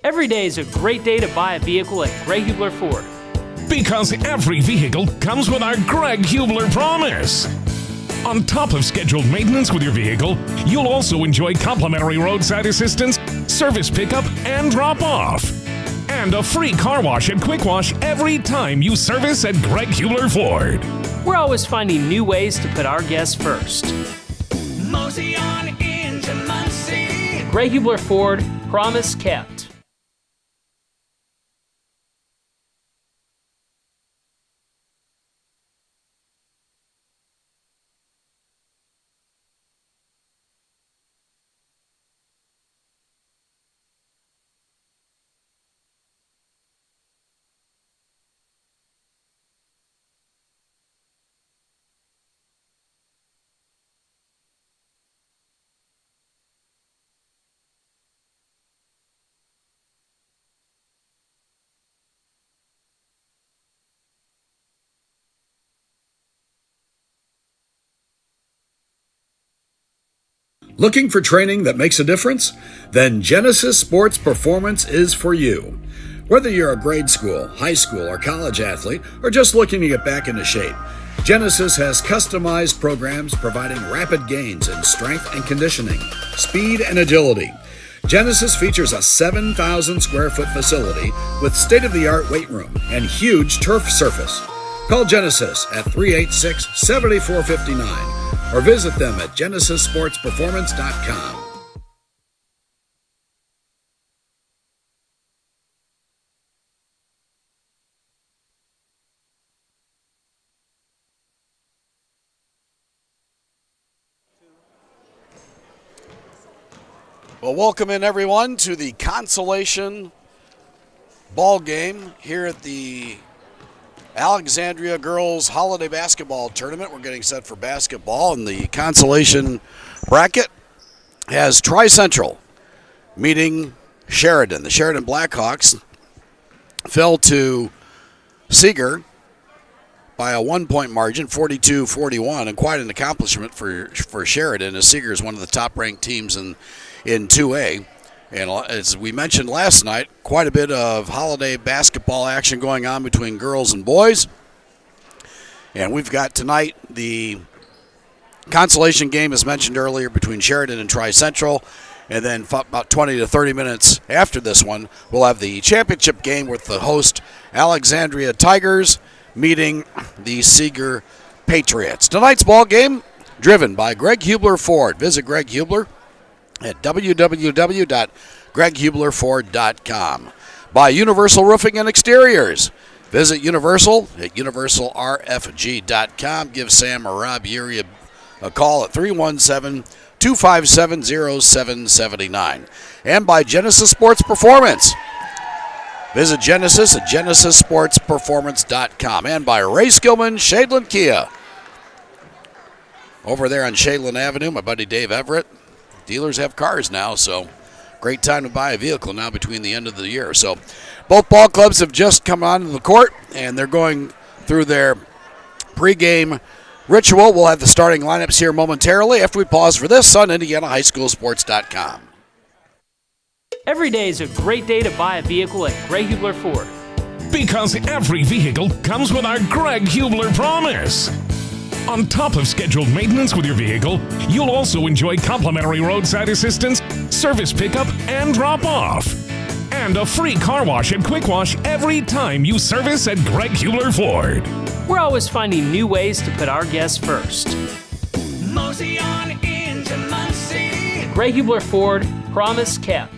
Every day is a great day to buy a vehicle at Greg Hubler Ford. Because every vehicle comes with our Greg Hubler promise. On top of scheduled maintenance with your vehicle, you'll also enjoy complimentary roadside assistance, service pickup, and drop-off. And a free car wash and quick wash every time you service at Greg Hubler Ford. We're always finding new ways to put our guests first. Mosey on into Muncie. Greg Hubler Ford, promise kept. Looking for training that makes a difference? Then Genesis Sports Performance is for you. Whether you're a grade school, high school, or college athlete, or just looking to get back into shape, Genesis has customized programs providing rapid gains in strength and conditioning, speed and agility. Genesis features a 7,000 square foot facility with state-of-the-art weight room and huge turf surface. Call Genesis at 386-7459 or visit them at genesissportsperformance.com. Well, welcome in everyone to the consolation ball game here at the Alexandria Girls Holiday Basketball Tournament. We're getting set for basketball, and the consolation bracket has Tri-Central meeting Sheridan. The Sheridan Blackhawks fell to Seeger by a 1-point margin, 42-41, and quite an accomplishment for Sheridan, as Seeger is one of the top-ranked teams in 2A. And as we mentioned last night, quite a bit of holiday basketball action going on between girls and boys. And we've got tonight the consolation game, as mentioned earlier, between Sheridan and Tri-Central. And then about 20 to 30 minutes after this one, we'll have the championship game with the host Alexandria Tigers meeting the Seeger Patriots. Tonight's ball game driven by Greg Hubler Ford. Visit Greg Hubler at www.greghublerford.com. By Universal Roofing and Exteriors. Visit Universal at universalrfg.com. Give Sam or Rob Uri a call at 317-257-0779. And by Genesis Sports Performance. Visit Genesis at genesissportsperformance.com. And by Ray Skillman, Shadeland Kia. Over there on Shadeland Avenue, my buddy Dave Everett. Dealers have cars now, so great time to buy a vehicle now between the end of the year. So both ball clubs have just come onto the court, and they're going through their pregame ritual. We'll have the starting lineups here momentarily after we pause for this on IndianaHighSchoolSports.com. Every day is a great day to buy a vehicle at Greg Hubler Ford. Because every vehicle comes with our Greg Hubler promise. On top of scheduled maintenance with your vehicle, you'll also enjoy complimentary roadside assistance, service pickup, and drop-off. And a free car wash and quick wash every time you service at Greg Hubler Ford. We're always finding new ways to put our guests first. Mosey on into Muncie. Greg Hubler Ford, promise kept.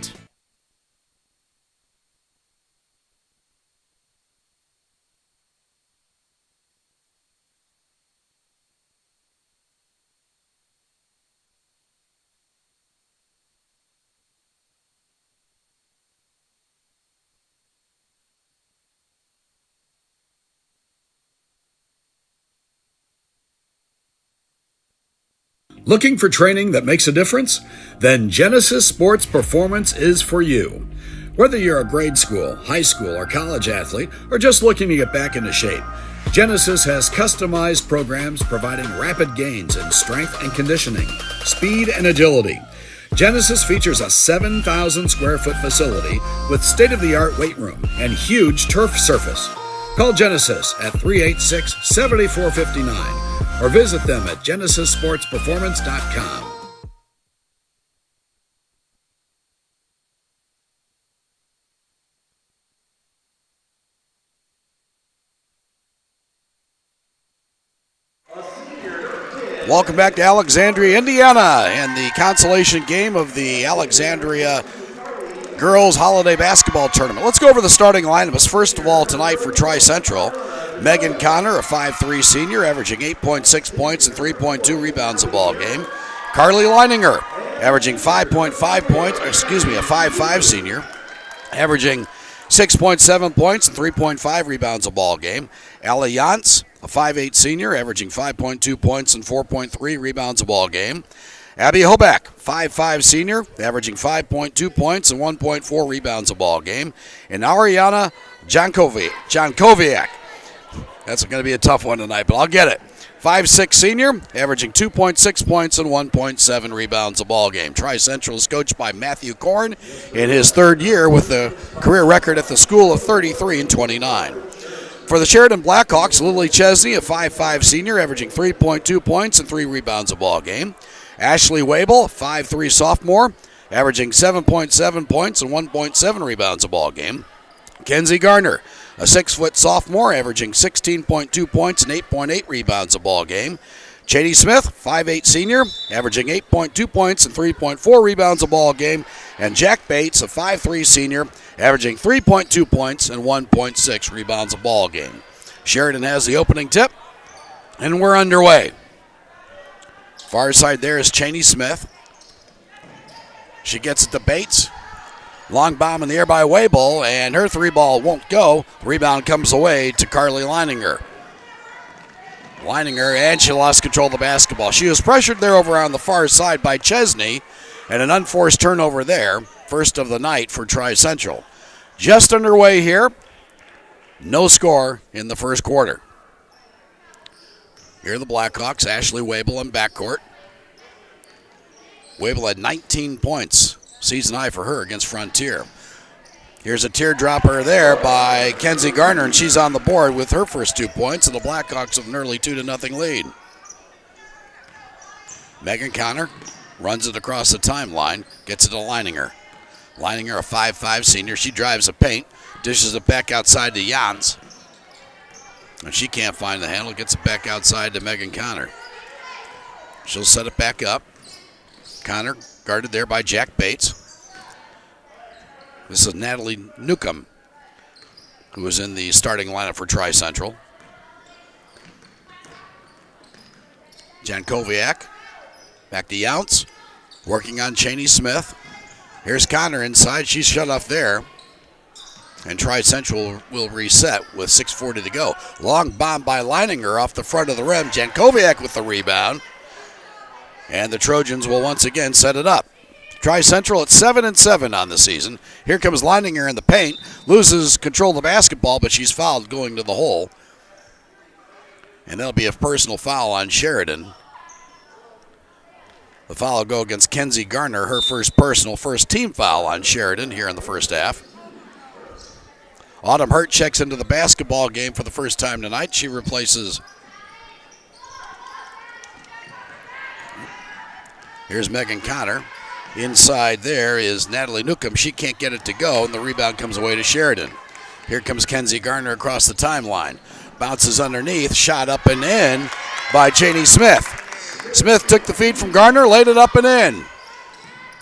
Looking for training that makes a difference? Then Genesis Sports Performance is for you. Whether you're a grade school, high school, or college athlete, or just looking to get back into shape, Genesis has customized programs providing rapid gains in strength and conditioning, speed and agility. Genesis features a 7,000 square foot facility with state-of-the-art weight room and huge turf surface. Call Genesis at 386-7459 or visit them at genesissportsperformance.com. Welcome back to Alexandria, Indiana, and the consolation game of the Alexandria Girls Holiday Basketball Tournament. Let's go over the starting lineups. First of all, tonight for Tri-Central, Megan Connor, a 5'3 senior, averaging 8.6 points and 3.2 rebounds a ball game. Carly Leininger, averaging 5.5 points, a 5'5 senior, averaging 6.7 points and 3.5 rebounds a ball game. Allie Jantz, a 5'8 senior, averaging 5.2 points and 4.3 rebounds a ball game. Abby Hoback, 5'5 senior, averaging 5.2 points and 1.4 rebounds a ball game. And Ariana Jankoviak. That's going to be a tough one tonight, but I'll get it. 5'6 senior, averaging 2.6 points and 1.7 rebounds a ball game. Tri-Central is coached by Matthew Korn in his third year with a career record at the school of 33-29. For the Sheridan Blackhawks, Lily Chesney, a 5'5 senior, averaging 3.2 points and 3 rebounds a ball game. Ashley Wabel, a 5'3 sophomore, averaging 7.7 points and 1.7 rebounds a ball game. Kenzie Garner, a 6' sophomore, averaging 16.2 points and 8.8 rebounds a ball game. Chady Smith, 5'8 senior, averaging 8.2 points and 3.4 rebounds a ball game. And Jack Bates, a 5'3 senior, averaging 3.2 points and 1.6 rebounds a ball game. Sheridan has the opening tip, and we're underway. Far side there is Chady Smith. She gets it to Bates. Long bomb in the air by Wabel, and her three ball won't go. The rebound comes away to Carly Leininger. And she lost control of the basketball. She was pressured there over on the far side by Chesney, and an unforced turnover there, first of the night for Tri-Central. Just underway here, no score in the first quarter. Here are the Blackhawks, Ashley Wabel in backcourt. Wabel had 19 points, season high for her against Frontier. Here's a teardropper there by Kenzie Garner, and she's on the board with her first 2 points, and the Blackhawks have an early 2-0 lead. Megan Connor runs it across the timeline, gets it to Leininger. Leininger, a 5'5 senior, she drives the paint, dishes it back outside to Jans. And she can't find the handle, gets it back outside to Megan Connor. She'll set it back up. Connor guarded there by Jack Bates. This is Natalie Newcomb, who is in the starting lineup for Tri-Central. Jankoviak, back to Younts, working on Chady Smith. Here's Connor inside, she's shut off there. And Tri-Central will reset with 6:40 to go. Long bomb by Leininger off the front of the rim. Jankoviak with the rebound. And the Trojans will once again set it up. Tri-Central at 7-7 on the season. Here comes Leininger in the paint. Loses control of the basketball, but she's fouled going to the hole. And that'll be a personal foul on Sheridan. The foul will go against Kenzie Garner, her first team foul on Sheridan here in the first half. Autumn Hurt checks into the basketball game for the first time tonight. She replaces... Here's Megan Connor. Inside there is Natalie Newcomb. She can't get it to go, and the rebound comes away to Sheridan. Here comes Kenzie Garner across the timeline. Bounces underneath, shot up and in by Chady Smith. Smith took the feed from Garner, laid it up and in.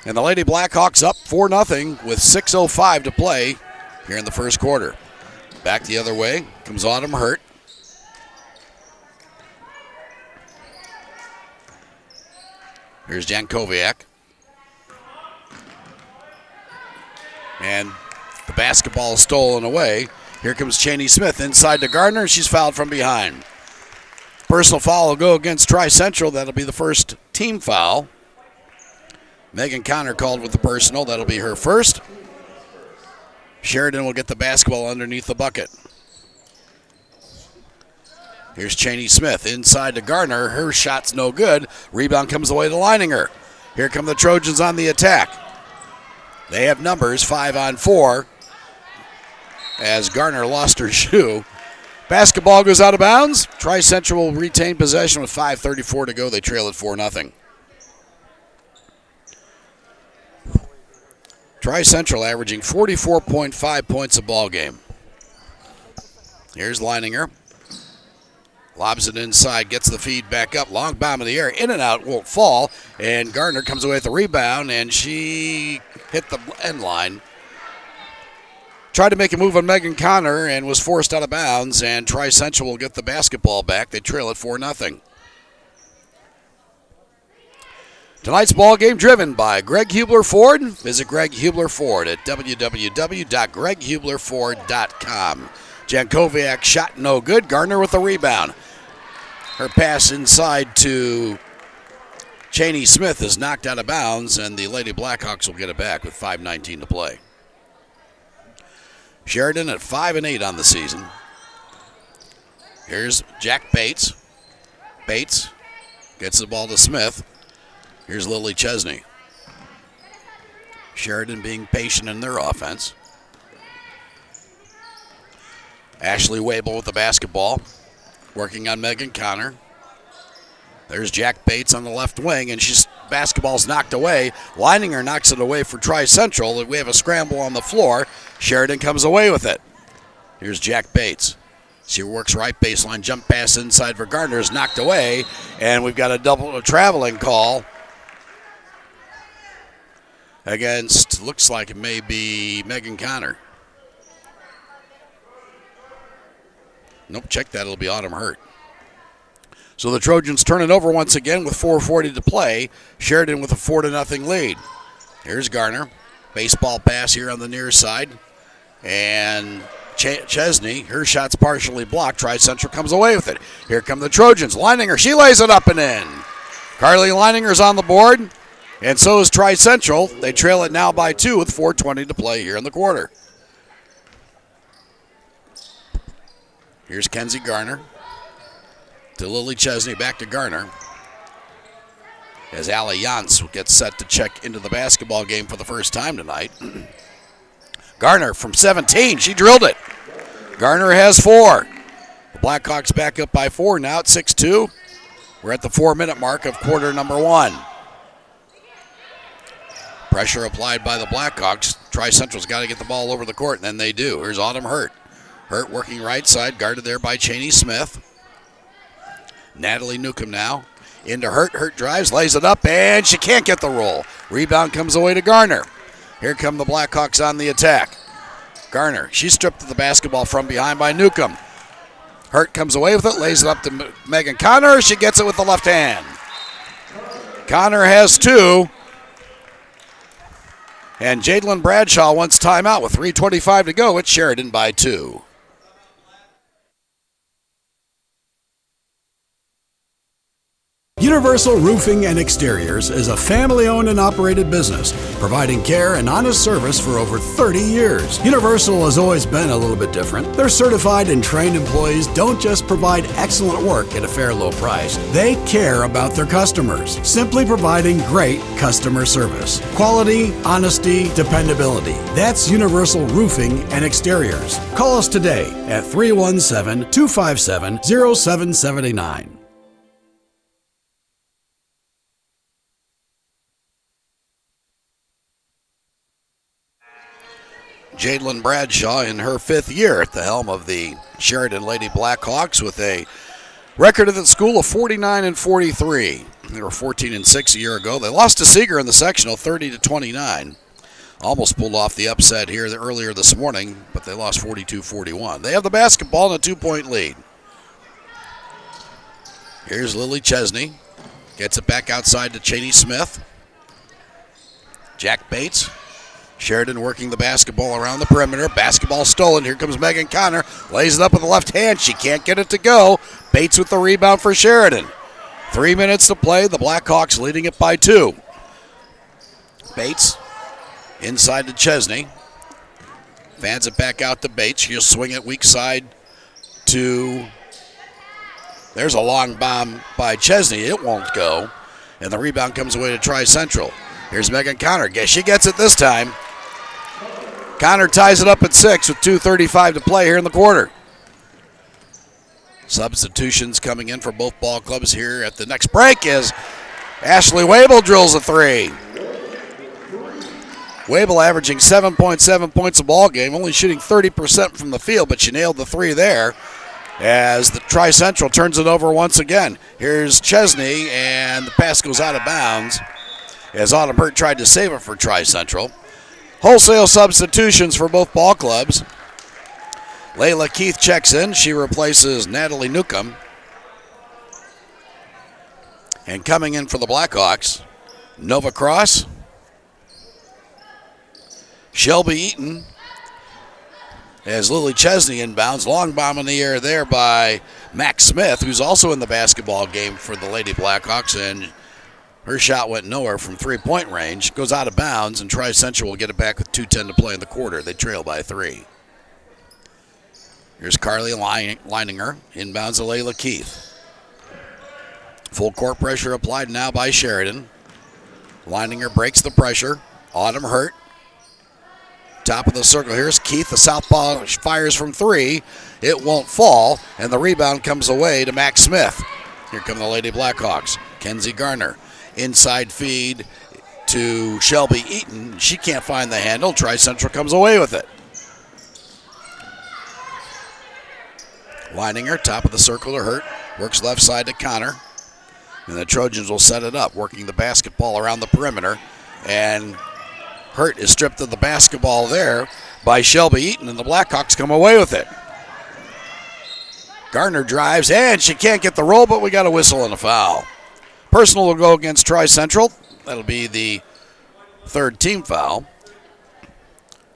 And the Lady Blackhawks up 4-0 with 6:05 to play here in the first quarter. Back the other way comes Autumn Hurt. Here's Jankoviak. And the basketball is stolen away. Here comes Chady Smith inside to Gardner. She's fouled from behind. Personal foul will go against Tri-Central. That'll be the first team foul. Megan Connor called with the personal. That'll be her first. Sheridan will get the basketball underneath the bucket. Here's Chady Smith inside to Gardner. Her shot's no good. Rebound comes away to Leininger. Here come the Trojans on the attack. They have numbers 5-on-4 as Garner lost her shoe. Basketball goes out of bounds. Tri-Central will retain possession with 5:34 to go. They trail at 4-0. Tri-Central averaging 44.5 points a ball game. Here's Leininger. Lobs it inside, gets the feed back up. Long bomb in the air, in and out, won't fall. And Gardner comes away with the rebound, and she hit the end line. Tried to make a move on Megan Connor and was forced out of bounds, and Tri-Central will get the basketball back. They trail at 4-0. Tonight's ball game driven by Greg Hubler Ford. Visit Greg Hubler Ford at www.greghublerford.com. Jankovic shot no good. Gardner with the rebound. Her pass inside to Cheney Smith is knocked out of bounds, and the Lady Blackhawks will get it back with 5:19 to play. Sheridan at 5-8 on the season. Here's Jack Bates. Bates gets the ball to Smith. Here's Lily Chesney. Sheridan being patient in their offense. Ashley Wable with the basketball, working on Megan Connor. There's Jack Bates on the left wing, and basketball's knocked away. Leininger knocks it away for Tri-Central. We have a scramble on the floor. Sheridan comes away with it. Here's Jack Bates. She works right baseline, jump pass inside for Gardner is knocked away, and we've got a traveling call against, looks like it may be Megan Connor. Nope, check that, it'll be Autumn Hurt. So the Trojans turn it over once again with 4:40 to play. Sheridan with a 4-0 lead. Here's Garner. Baseball pass here on the near side. And Chesney, her shot's partially blocked. Tri-Central comes away with it. Here come the Trojans. Leininger, she lays it up and in. Carly Leininger's on the board, and so is Tri-Central. They trail it now by 2 with 4:20 to play here in the quarter. Here's Kenzie Garner to Lily Chesney, back to Garner. As Allie Jans gets set to check into the basketball game for the first time tonight. Garner from 17, she drilled it. Garner has 4. The Blackhawks back up by 4, now at 6-2. We're at the 4-minute mark of quarter number 1. Pressure applied by the Blackhawks. Tri-Central's got to get the ball over the court, and then they do. Here's Autumn Hurt. Hurt working right side, guarded there by Cheney Smith. Natalie Newcomb now into Hurt. Hurt drives, lays it up, and she can't get the roll. Rebound comes away to Garner. Here come the Blackhawks on the attack. Garner, she's stripped of the basketball from behind by Newcomb. Hurt comes away with it, lays it up to Megan Connor. She gets it with the left hand. Connor has 2. And Jadlyn Bradshaw wants timeout with 3:25 to go. It's Sheridan by 2. Universal Roofing and Exteriors is a family-owned and operated business, providing care and honest service for over 30 years. Universal has always been a little bit different. Their certified and trained employees don't just provide excellent work at a fair low price. They care about their customers, simply providing great customer service. Quality, honesty, dependability. That's Universal Roofing and Exteriors. Call us today at 317-257-0779. Jadlyn Bradshaw in her 5th year at the helm of the Sheridan Lady Blackhawks with a record at the school of 49-43. They were 14-6 a year ago. They lost to Seeger in the sectional 30-29. Almost pulled off the upset here earlier this morning, but they lost 42-41. They have the basketball and a 2-point lead. Here's Lily Chesney. Gets it back outside to Cheney Smith. Jack Bates. Sheridan working the basketball around the perimeter. Basketball stolen. Here comes Megan Connor. Lays it up with the left hand. She can't get it to go. Bates with the rebound for Sheridan. 3 minutes to play. The Blackhawks leading it by 2. Bates inside to Chesney. Fans it back out to Bates. She'll swing it weak side to... There's a long bomb by Chesney. It won't go. And the rebound comes away to Tri Central. Here's Megan Connor. She gets it this time. Connor ties it up at 6 with 2:35 to play here in the quarter. Substitutions coming in for both ball clubs here at the next break as Ashley Wabel drills a 3. Wabel averaging 7.7 points a ball game, only shooting 30% from the field, but she nailed the 3 there as the Tri Central turns it over once again. Here's Chesney, and the pass goes out of bounds as Autumn Hurt tried to save it for Tri Central. Wholesale substitutions for both ball clubs. Layla Keith checks in. She replaces Natalie Newcomb. And coming in for the Blackhawks, Nova Cross, Shelby Eaton, as Lily Chesney inbounds. Long bomb in the air there by Max Smith, who's also in the basketball game for the Lady Blackhawks, and her shot went nowhere from three-point range. Goes out of bounds, and Tri Central will get it back with 2:10 to play in the quarter. They trail by 3. Here's Carly Leininger, inbounds to Layla Keith. Full court pressure applied now by Sheridan. Leininger breaks the pressure. Autumn Hurt. Top of the circle. Here's Keith. The southpaw fires from 3. It won't fall, and the rebound comes away to Max Smith. Here come the Lady Blackhawks. Kenzie Garner. Inside feed to Shelby Eaton. She can't find the handle. Tri Central comes away with it. Leininger, top of the circle to Hurt. Works left side to Connor. And the Trojans will set it up, working the basketball around the perimeter. And Hurt is stripped of the basketball there by Shelby Eaton, and the Blackhawks come away with it. Gardner drives, and she can't get the roll, but we got a whistle and a foul. Personal will go against Tri Central. That'll be the 3rd team foul.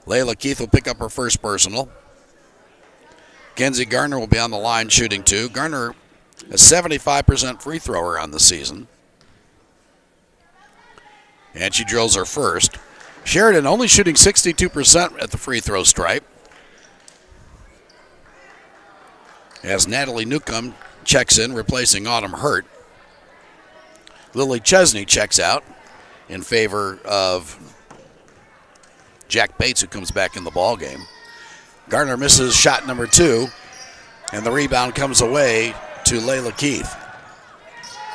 Layla Keith will pick up her first personal. Kenzie Garner will be on the line shooting 2. Garner, a 75% free thrower on the season. And she drills her first. Sheridan only shooting 62% at the free throw stripe. As Natalie Newcomb checks in, replacing Autumn Hurt. Lily Chesney checks out in favor of Jack Bates, who comes back in the ball game. Garner misses shot number 2, and the rebound comes away to Layla Keith.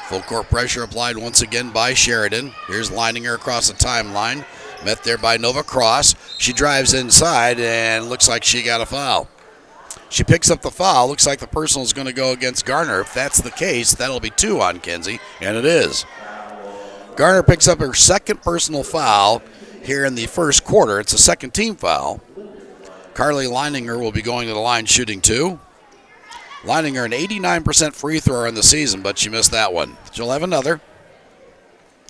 Full court pressure applied once again by Sheridan. Here's Leininger across the timeline. Met there by Nova Cross. She drives inside and looks like she got a foul. She picks up the foul. Looks like the personal is going to go against Garner. If that's the case, that'll be 2 on Kenzie, and it is. Garner picks up her second personal foul here in the first quarter. It's a second team foul. Carly Leininger will be going to the line shooting 2. Leininger, an 89% free thrower in the season, but she missed that one. She'll have another.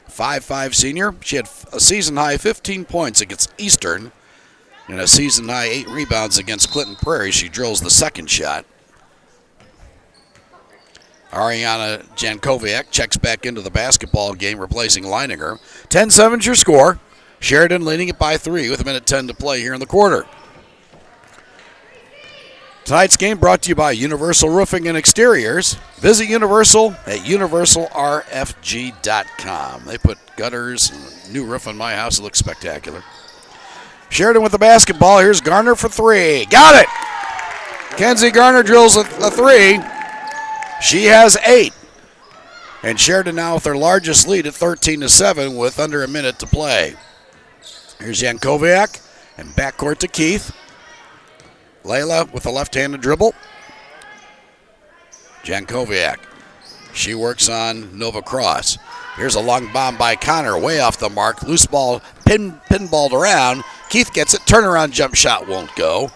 5'5" senior. She had a season-high 15 points against Eastern and a season-high 8 rebounds against Clinton Prairie. She drills the second shot. Ariana Jankovic checks back into the basketball game, replacing Leininger. 10-7's your score. Sheridan leading it by 3 with 1:10 to play here in the quarter. Tonight's game brought to you by Universal Roofing and Exteriors. Visit Universal at universalrfg.com. They put gutters and a new roof on my house. It looks spectacular. Sheridan with the basketball. Here's Garner for 3. Got it! Kenzie Garner drills a 3. She has 8. And Sheridan now with their largest lead at 13-7 with under a minute to play. Here's Jankovic and backcourt to Keith. Layla with a left-handed dribble. Jankovic. She works on Nova Cross. Here's a long bomb by Connor, way off the mark. Loose ball, pinballed around. Keith gets it. Turnaround jump shot won't go.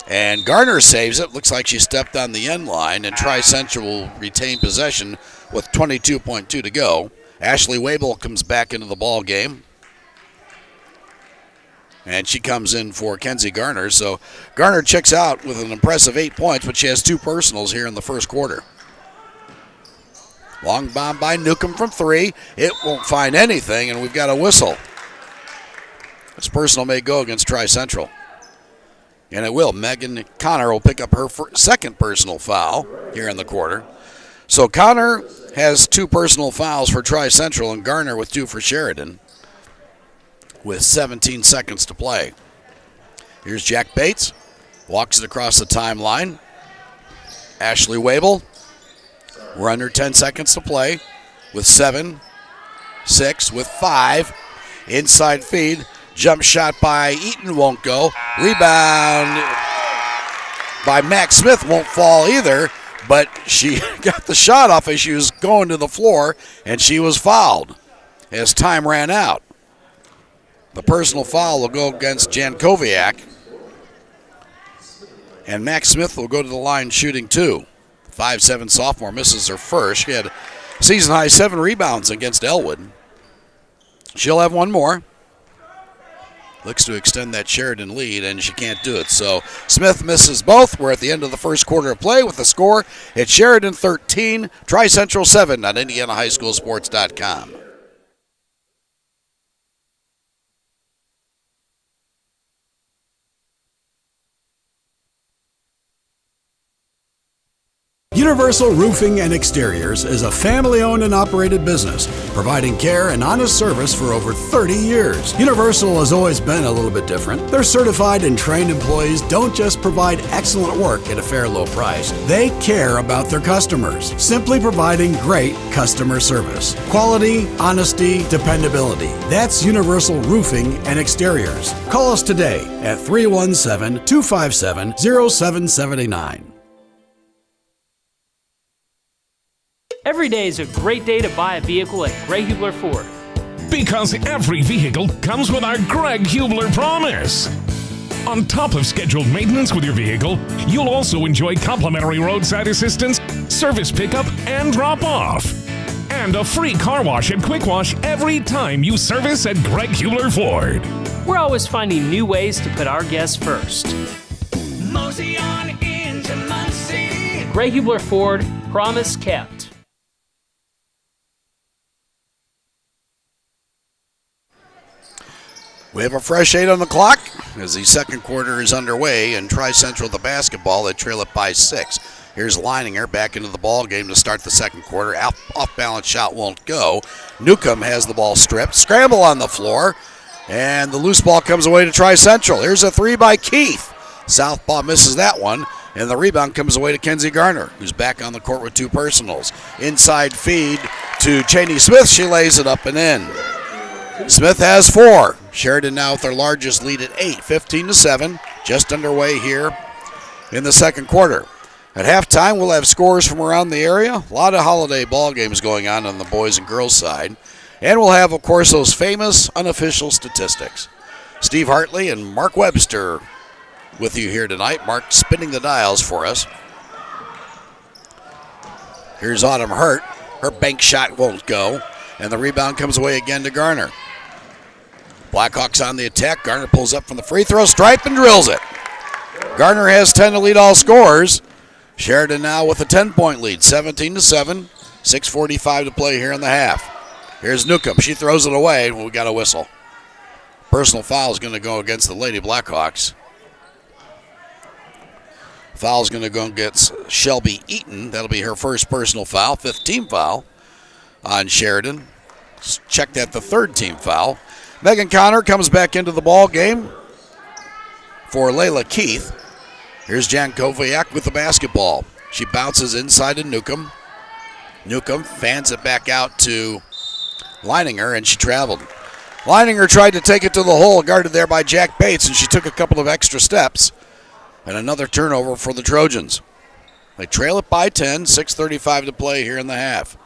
And Garner saves it. Looks like she stepped on the end line, and Tri Central will retain possession with 22.2 to go. Ashley Wabel comes back into the ball game. And she comes in for Kenzie Garner. So Garner checks out with an impressive 8 points, but she has 2 personals here in the first quarter. Long bomb by Newcomb from 3. It won't find anything, and we've got a whistle. This personal may go against Tri Central. And it will. Megan Connor will pick up her second personal foul here in the quarter. So Connor has 2 personal fouls for Tri-Central, and Garner with 2 for Sheridan with 17 seconds to play. Here's Jack Bates. Walks it across the timeline. Ashley Wabel. We're under 10 seconds to play with 7, 6, with 5. Inside feed. Jump shot by Eaton won't go. Rebound by Max Smith won't fall either, but she got the shot off as she was going to the floor, and she was fouled as time ran out. The personal foul will go against Jankowiak, and Max Smith will go to the line shooting 2. 5'7" sophomore misses her first. She had season-high 7 rebounds against Elwood. She'll have 1 more. Looks to extend that Sheridan lead, and she can't do it. So Smith misses both. We're at the end of the first quarter of play with the score at Sheridan 13, Tri-Central 7 on IndianaHighSchoolSports.com. Universal Roofing and Exteriors is a family-owned and operated business, providing care and honest service for over 30 years. Universal has always been a little bit different. Their certified and trained employees don't just provide excellent work at a fair low price. They care about their customers, simply providing great customer service. Quality, honesty, dependability. That's Universal Roofing and Exteriors. Call us today at 317-257-0779. Every day is a great day to buy a vehicle at Gray Hubler Ford. Because every vehicle comes with our Greg Hubler promise. On top of scheduled maintenance with your vehicle, you'll also enjoy complimentary roadside assistance, service pickup, and drop-off. And a free car wash and quick wash every time you service at Greg Hubler Ford. We're always finding new ways to put our guests first. Mosey on into Muncie. Gray Hubler Ford, promise kept. We have a fresh 8 on the clock as the second quarter is underway, and Tri-Central the basketball, they trail it by 6. Here's Leininger back into the ball game to start the second quarter. Off-balance shot won't go. Newcomb has the ball stripped. Scramble on the floor, and the loose ball comes away to Tri-Central. Here's a 3 by Keith. Southpaw misses that one, and the rebound comes away to Kenzie Garner, who's back on the court with 2 personals. Inside feed to Cheney Smith. She lays it up and in. Smith has 4. Sheridan now with their largest lead at 8, 15-7, just underway here in the second quarter. At halftime, we'll have scores from around the area. A lot of holiday ball games going on the boys and girls side. And we'll have, of course, those famous unofficial statistics. Steve Hartley and Mark Webster with you here tonight. Mark spinning the dials for us. Here's Autumn Hurt. Her bank shot won't go, and the rebound comes away again to Garner. Blackhawks on the attack. Garner pulls up from the free throw stripe and drills it. Garner has 10 to lead all scorers. Sheridan now with a 10-point lead, 17-7. 6:45 to play here in the half. Here's Newcomb. She throws it away, and we got a whistle. Personal foul is going to go against the Lady Blackhawks. Foul is going to go against Shelby Eaton. That'll be her first personal foul, 5th team foul on Sheridan. Checked at the 3rd team foul. Megan Connor comes back into the ball game for Layla Keith. Here's Jankowiak with the basketball. She bounces inside to Newcomb. Newcomb fans it back out to Leininger, and she traveled. Leininger tried to take it to the hole, guarded there by Jack Bates, and she took a couple of extra steps. And another turnover for the Trojans. They trail it by 10, 6:35 to play here in the half.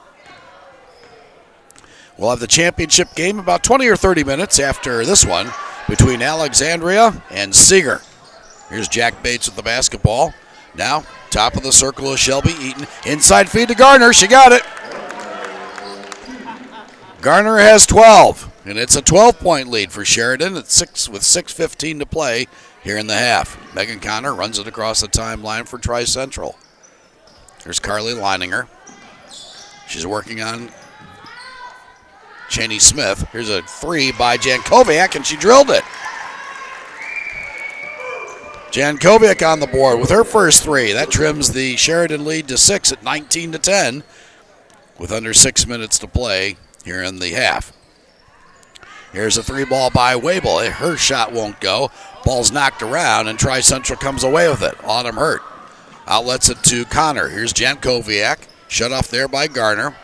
We'll have the championship game about 20 or 30 minutes after this one between Alexandria and Seeger. Here's Jack Bates with the basketball. Now, top of the circle is Shelby Eaton. Inside feed to Garner. She got it. Garner has 12, and it's a 12-point lead for Sheridan at 6 with 6:15 to play here in the half. Megan Connor runs it across the timeline for Tri-Central. Here's Carly Leininger. She's working on Cheney Smith. Here's a 3 by Jankowiak, and she drilled it. Jankowiak on the board with her first 3. That trims the Sheridan lead to 6 at 19-10. with under 6 minutes to play here in the half. Here's a 3-ball by Wable. Her shot won't go. Ball's knocked around, and Tri-Central comes away with it. Autumn Hurt outlets it to Connor. Here's Jankowiak. Shut off there by Garner.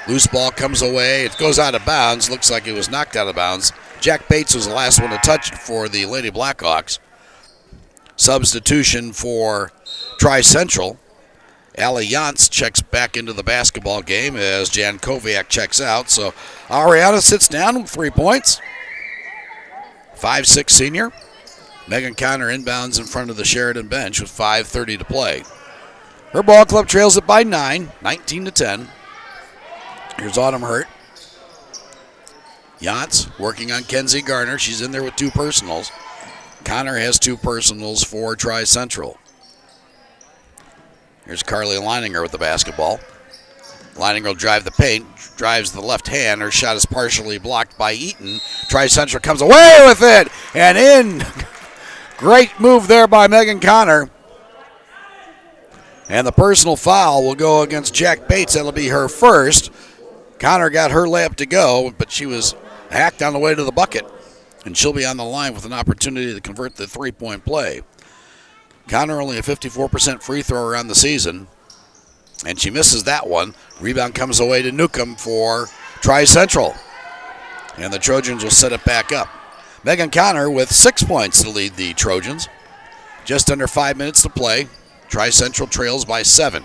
Loose ball comes away. It goes out of bounds. Looks like it was knocked out of bounds. Jack Bates was the last one to touch it for the Lady Blackhawks. Substitution for Tri-Central. Allie Jantz checks back into the basketball game as Jankowiak checks out. So Ariana sits down with 3 points. 5'6" senior. Megan Connor inbounds in front of the Sheridan bench with 5:30 to play. Her ball club trails it by 9, 19-10. Here's Autumn Hurt. Jantz working on Kenzie Garner. She's in there with 2 personals. Connor has 2 personals for Tri-Central. Here's Carly Leininger with the basketball. Leininger will drive the paint, drives the left hand. Her shot is partially blocked by Eaton. Tri-Central comes away with it and in. Great move there by Megan Connor. And the personal foul will go against Jack Bates. That'll be her first. Connor got her layup to go, but she was hacked on the way to the bucket. And she'll be on the line with an opportunity to convert the 3-point play. Connor only a 54% free thrower on the season, and she misses that one. Rebound comes away to Newcomb for Tri-Central, and the Trojans will set it back up. Megan Connor with 6 points to lead the Trojans. Just under 5 minutes to play. Tri-Central trails by 7.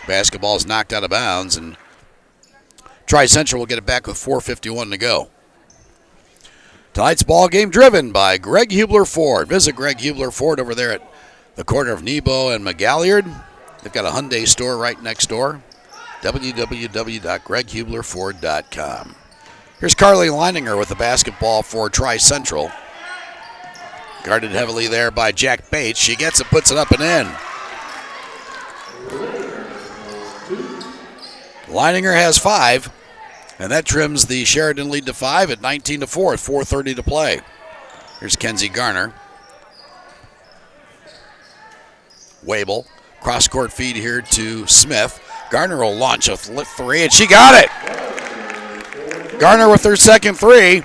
Basketball is knocked out of bounds, and Tri-Central will get it back with 4:51 to go. Tonight's ball game driven by Greg Hubler Ford. Visit Greg Hubler Ford over there at the corner of Nebo and McGalliard. They've got a Hyundai store right next door. www.greghublerford.com. Here's Carly Leininger with the basketball for Tri-Central. Guarded heavily there by Jack Bates. She gets it, puts it up and in. Leininger has 5. And that trims the Sheridan lead to 5 at 19-4 at 4:30 to play. Here's Kenzie Garner. Wable. Cross-court feed here to Smith. Garner will launch a 3, and she got it. Garner with her second 3.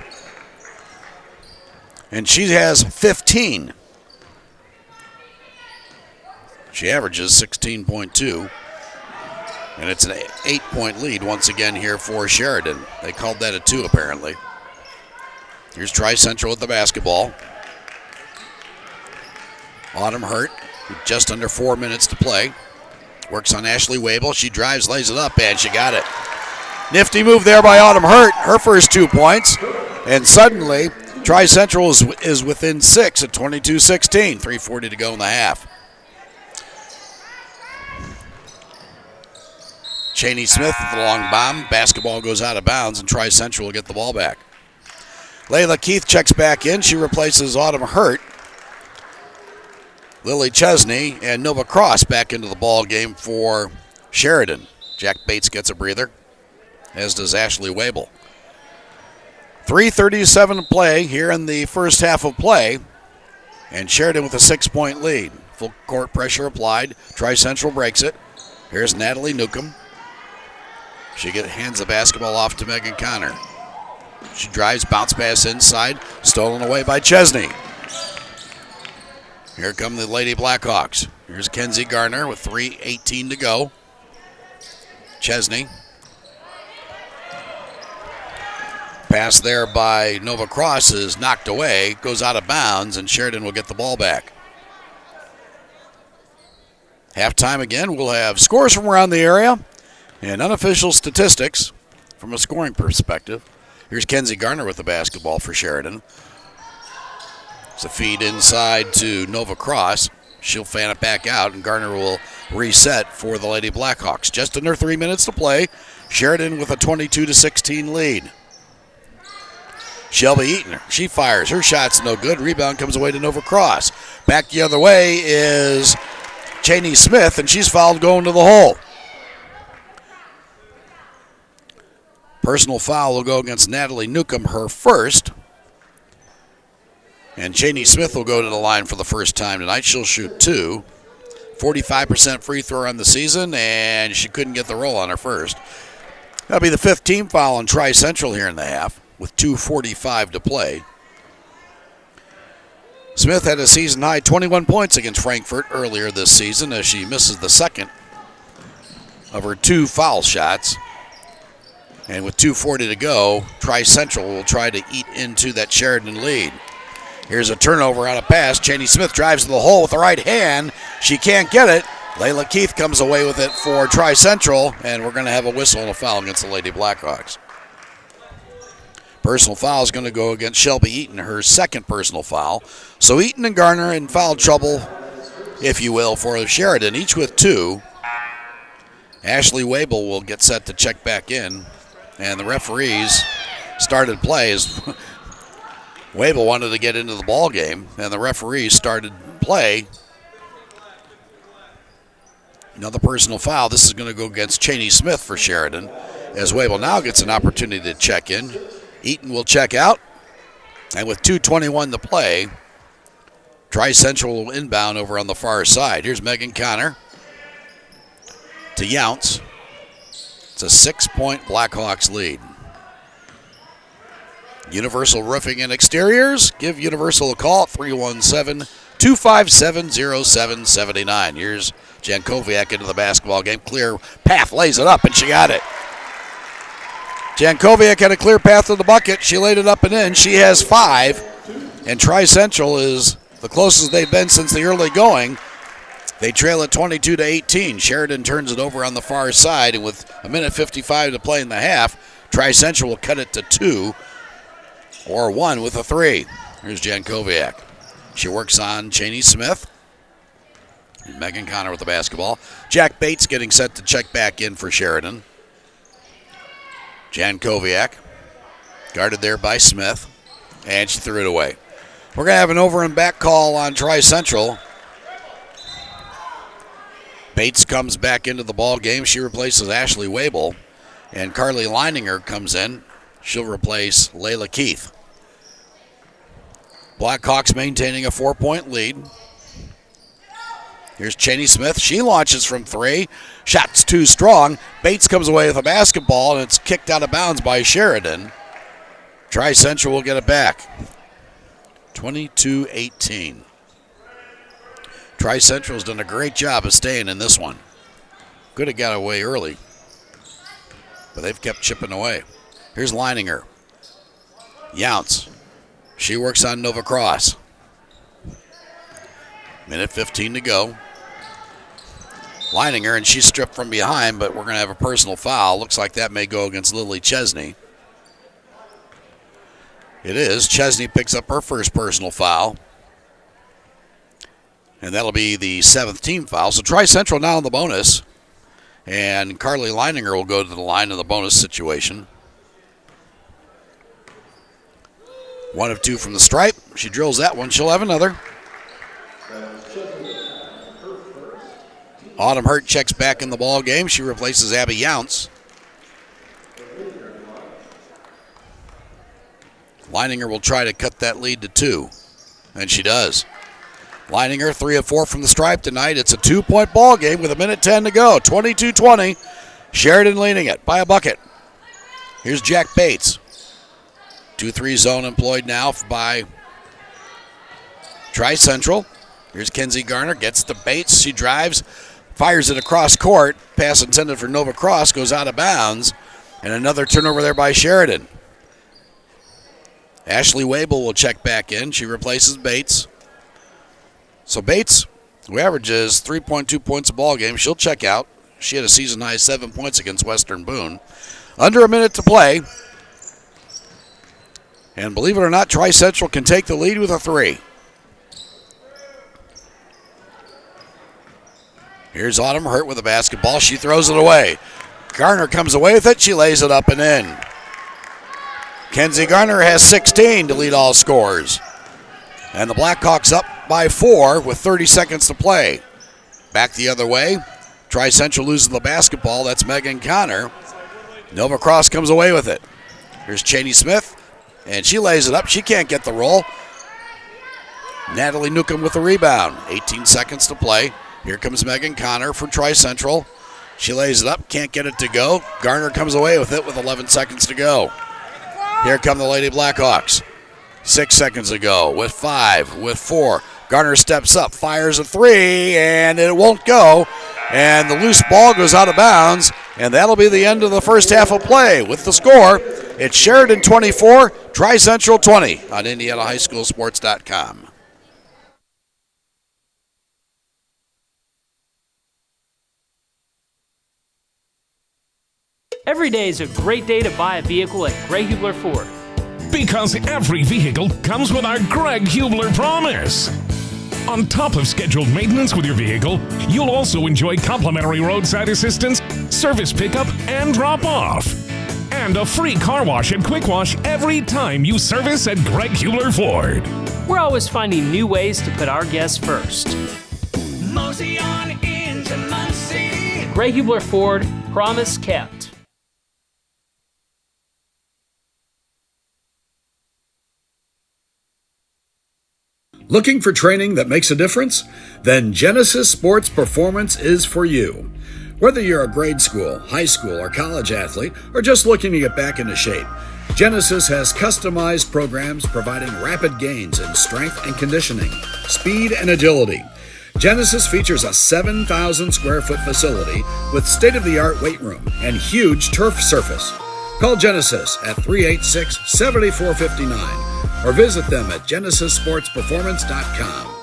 And she has 15. She averages 16.2. And it's an 8-point lead once again here for Sheridan. They called that a 2 apparently. Here's Tri-Central with the basketball. Autumn Hurt with just under 4 minutes to play. Works on Ashley Wable. She drives, lays it up, and she got it. Nifty move there by Autumn Hurt. Her first 2 points. And suddenly, Tri-Central is within 6 at 22-16. 3:40 to go in the half. Cheney Smith with the long bomb. Basketball goes out of bounds, and Tri-Central will get the ball back. Layla Keith checks back in. She replaces Autumn Hurt. Lily Chesney and Nova Cross back into the ball game for Sheridan. Jack Bates gets a breather, as does Ashley Wable. 3:37 to play here in the first half of play, and Sheridan with a 6-point lead. Full court pressure applied. Tri-Central breaks it. Here's Natalie Newcomb. She hands the basketball off to Megan Connor. She drives, bounce pass inside, stolen away by Chesney. Here come the Lady Blackhawks. Here's Kenzie Garner with 3:18 to go. Chesney. Pass there by Nova Cross is knocked away, goes out of bounds, and Sheridan will get the ball back. Halftime again, we'll have scores from around the area and unofficial statistics from a scoring perspective. Here's Kenzie Garner with the basketball for Sheridan. It's a feed inside to Nova Cross. She'll fan it back out, and Garner will reset for the Lady Blackhawks. Just under 3 minutes to play. Sheridan with a 22-16 lead. Shelby Eaton, she fires. Her shot's no good. Rebound comes away to Nova Cross. Back the other way is Cheney Smith, and she's fouled going to the hole. Personal foul will go against Natalie Newcomb, her first. And Cheney Smith will go to the line for the first time tonight. She'll shoot 2. 45% free throw on the season, and she couldn't get the roll on her first. That'll be the 5th team foul on Tri-Central here in the half with 2:45 to play. Smith had a season-high 21 points against Frankfurt earlier this season as she misses the second of her 2 foul shots. And with 2:40 to go, Tri-Central will try to eat into that Sheridan lead. Here's a turnover on a pass. Cheney Smith drives to the hole with the right hand. She can't get it. Layla Keith comes away with it for Tri-Central, and we're going to have a whistle and a foul against the Lady Blackhawks. Personal foul is going to go against Shelby Eaton, her second personal foul. So Eaton and Garner in foul trouble, if you will, for Sheridan, each with 2. Ashley Wabel will get set to check back in, and the referees started play as Wabel wanted to get into the ball game, and the referees started play. Another personal foul. This is going to go against Cheney Smith for Sheridan, as Wabel now gets an opportunity to check in. Eaton will check out, and with 2:21 to play, Tri-Central will inbound over on the far side. Here's Megan Connor to Younts. It's a 6-point Blackhawks lead. Universal Roofing and Exteriors. Give Universal a call at 317-257-0779. Here's Jankowiak into the basketball game. Clear path, lays it up, and she got it. Jankowiak had a clear path to the bucket. She laid it up and in. She has 5, and Tri-Central is the closest they've been since the early going. They trail at 22-18. Sheridan turns it over on the far side, and with 1:55 to play in the half, Tri-Central will cut it to 2 or 1 with a 3. Here's Jankowiak. She works on Cheney Smith. Megan Connor with the basketball. Jack Bates getting set to check back in for Sheridan. Jankowiak, guarded there by Smith, and she threw it away. We're going to have an over and back call on Tri-Central. Bates comes back into the ball game. She replaces Ashley Wabel, and Carly Leininger comes in. She'll replace Layla Keith. Blackhawks maintaining a 4-point lead. Here's Cheney Smith. She launches from 3. Shot's too strong. Bates comes away with a basketball, and it's kicked out of bounds by Sheridan. Tri-Central will get it back. 22-18. Tri-Central's done a great job of staying in this one. Could have got away early, but they've kept chipping away. Here's Leininger. Younts. She works on Nova Cross. 1:15 to go. Leininger, and she's stripped from behind, but we're going to have a personal foul. Looks like that may go against Lily Chesney. It is. Chesney picks up her first personal foul, and that'll be the 7th team foul. So Tri-Central now in the bonus, and Carly Leininger will go to the line in the bonus situation. 1 of 2 from the stripe. She drills that one. She'll have another. Autumn Hurt checks back in the ball game. She replaces Abby Younts. Leininger will try to cut that lead to 2, and she does. Leininger 3 of 4 from the stripe tonight. It's a 2-point ball game with 1:10 to go. 22-20. Sheridan leading it by a bucket. Here's Jack Bates. 2-3 zone employed now by Tri-Central. Here's Kenzie Garner. Gets to Bates. She drives. Fires it across court. Pass intended for Nova Cross goes out of bounds. And another turnover there by Sheridan. Ashley Wabel will check back in. She replaces Bates. So Bates, who averages 3.2 points a ball game, she'll check out. She had a season-high 7 points against Western Boone. Under a minute to play. And believe it or not, Tri-Central can take the lead with a 3. Here's Autumn Hurt with the basketball. She throws it away. Garner comes away with it. She lays it up and in. Kenzie Garner has 16 to lead all scorers. And the Blackhawks up by 4 with 30 seconds to play. Back the other way. Tri-Central loses the basketball. That's Megan Connor. Nova Cross comes away with it. Here's Cheney Smith, and she lays it up. She can't get the roll. Natalie Newcomb with the rebound. 18 seconds to play. Here comes Megan Connor from Tri-Central. She lays it up, can't get it to go. Garner comes away with it with 11 seconds to go. Here come the Lady Blackhawks. 6 seconds ago with 5, with 4. Garner steps up, fires a 3, and it won't go. And the loose ball goes out of bounds, and that'll be the end of the first half of play. With the score, it's Sheridan 24, Tri-Central 20 on IndianaHighSchoolSports.com. Every day is a great day to buy a vehicle at Greg Hubler Ford. Because every vehicle comes with our Greg Hubler promise. On top of scheduled maintenance with your vehicle, you'll also enjoy complimentary roadside assistance, service pickup, and drop-off. And a free car wash and quick wash every time you service at Greg Hubler Ford. We're always finding new ways to put our guests first. Mosey on into Muncie. Greg Hubler Ford, promise kept. Looking for training that makes a difference? Then Genesis Sports Performance is for you. Whether you're a grade school, high school, or college athlete, or just looking to get back into shape, Genesis has customized programs providing rapid gains in strength and conditioning, speed and agility. Genesis features a 7,000 square foot facility with state-of-the-art weight room and huge turf surface. Call Genesis at 386-7459 or visit them at GenesisSportsPerformance.com.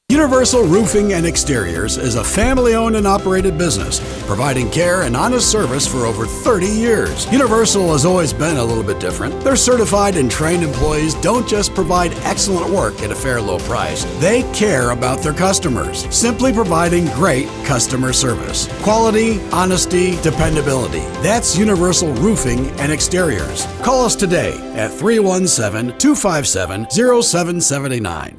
Universal Roofing and Exteriors is a family-owned and operated business, providing care and honest service for over 30 years. Universal has always been a little bit different. Their certified and trained employees don't just provide excellent work at a fair low price. They care about their customers, simply providing great customer service. Quality, honesty, dependability. That's Universal Roofing and Exteriors. Call us today at 317-257-0779.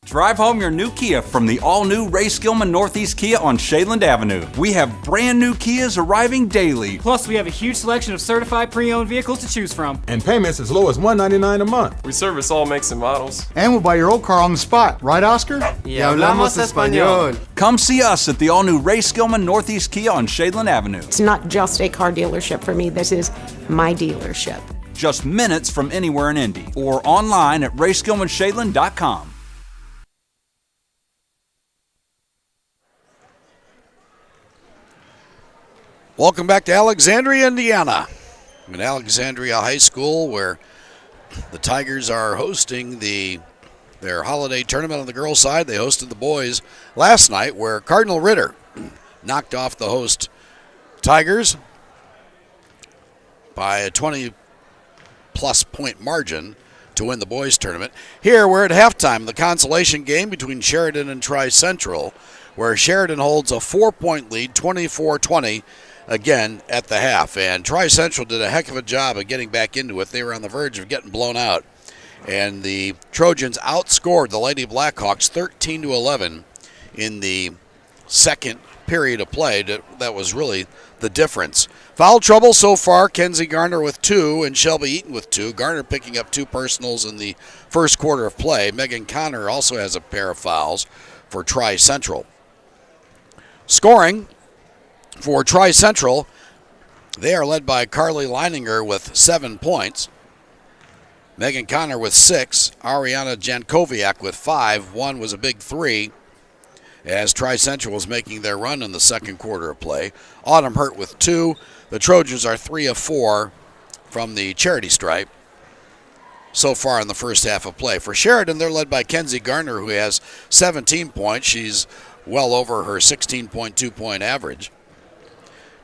Drive home your new Kia from the all-new Ray Skillman Northeast Kia on Shadeland Avenue. We have brand new Kias arriving daily. Plus, we have a huge selection of certified pre-owned vehicles to choose from. And payments as low as $199 a month. We service all makes and models. And we'll buy your old car on the spot. Right, Oscar? Y hablamos español. Come see us at the all-new Ray Skillman Northeast Kia on Shadeland Avenue. It's not just a car dealership for me. This is my dealership. Just minutes from anywhere in Indy. Or online at rayskillmanshadeland.com. Welcome back to Alexandria, Indiana. I'm in Alexandria High School, where the Tigers are hosting their holiday tournament on the girls' side. They hosted the boys last night, where Cardinal Ritter knocked off the host Tigers by a 20-plus point margin to win the boys' tournament. Here, we're at halftime, the consolation game between Sheridan and Tri-Central, where Sheridan holds a 4-point lead, 24-20, again at the half. And Tri-Central did a heck of a job of getting back into it. They were on the verge of getting blown out. And the Trojans outscored the Lady Blackhawks 13-11 in the second period of play. That was really the difference. Foul trouble so far, Kenzie Garner with 2 and Shelby Eaton with 2. Garner picking up 2 personals in the first quarter of play. Megan Connor also has a pair of fouls for Tri-Central. Scoring for Tri-Central, they are led by Carly Leininger with 7 points. Megan Connor with 6. Ariana Jankowiak with 5. One was a big 3 as Tri-Central was making their run in the second quarter of play. Autumn Hurt with 2. The Trojans are 3 of 4 from the charity stripe so far in the first half of play. For Sheridan, they're led by Kenzie Garner, who has 17 points. She's well over her 16.2 point average.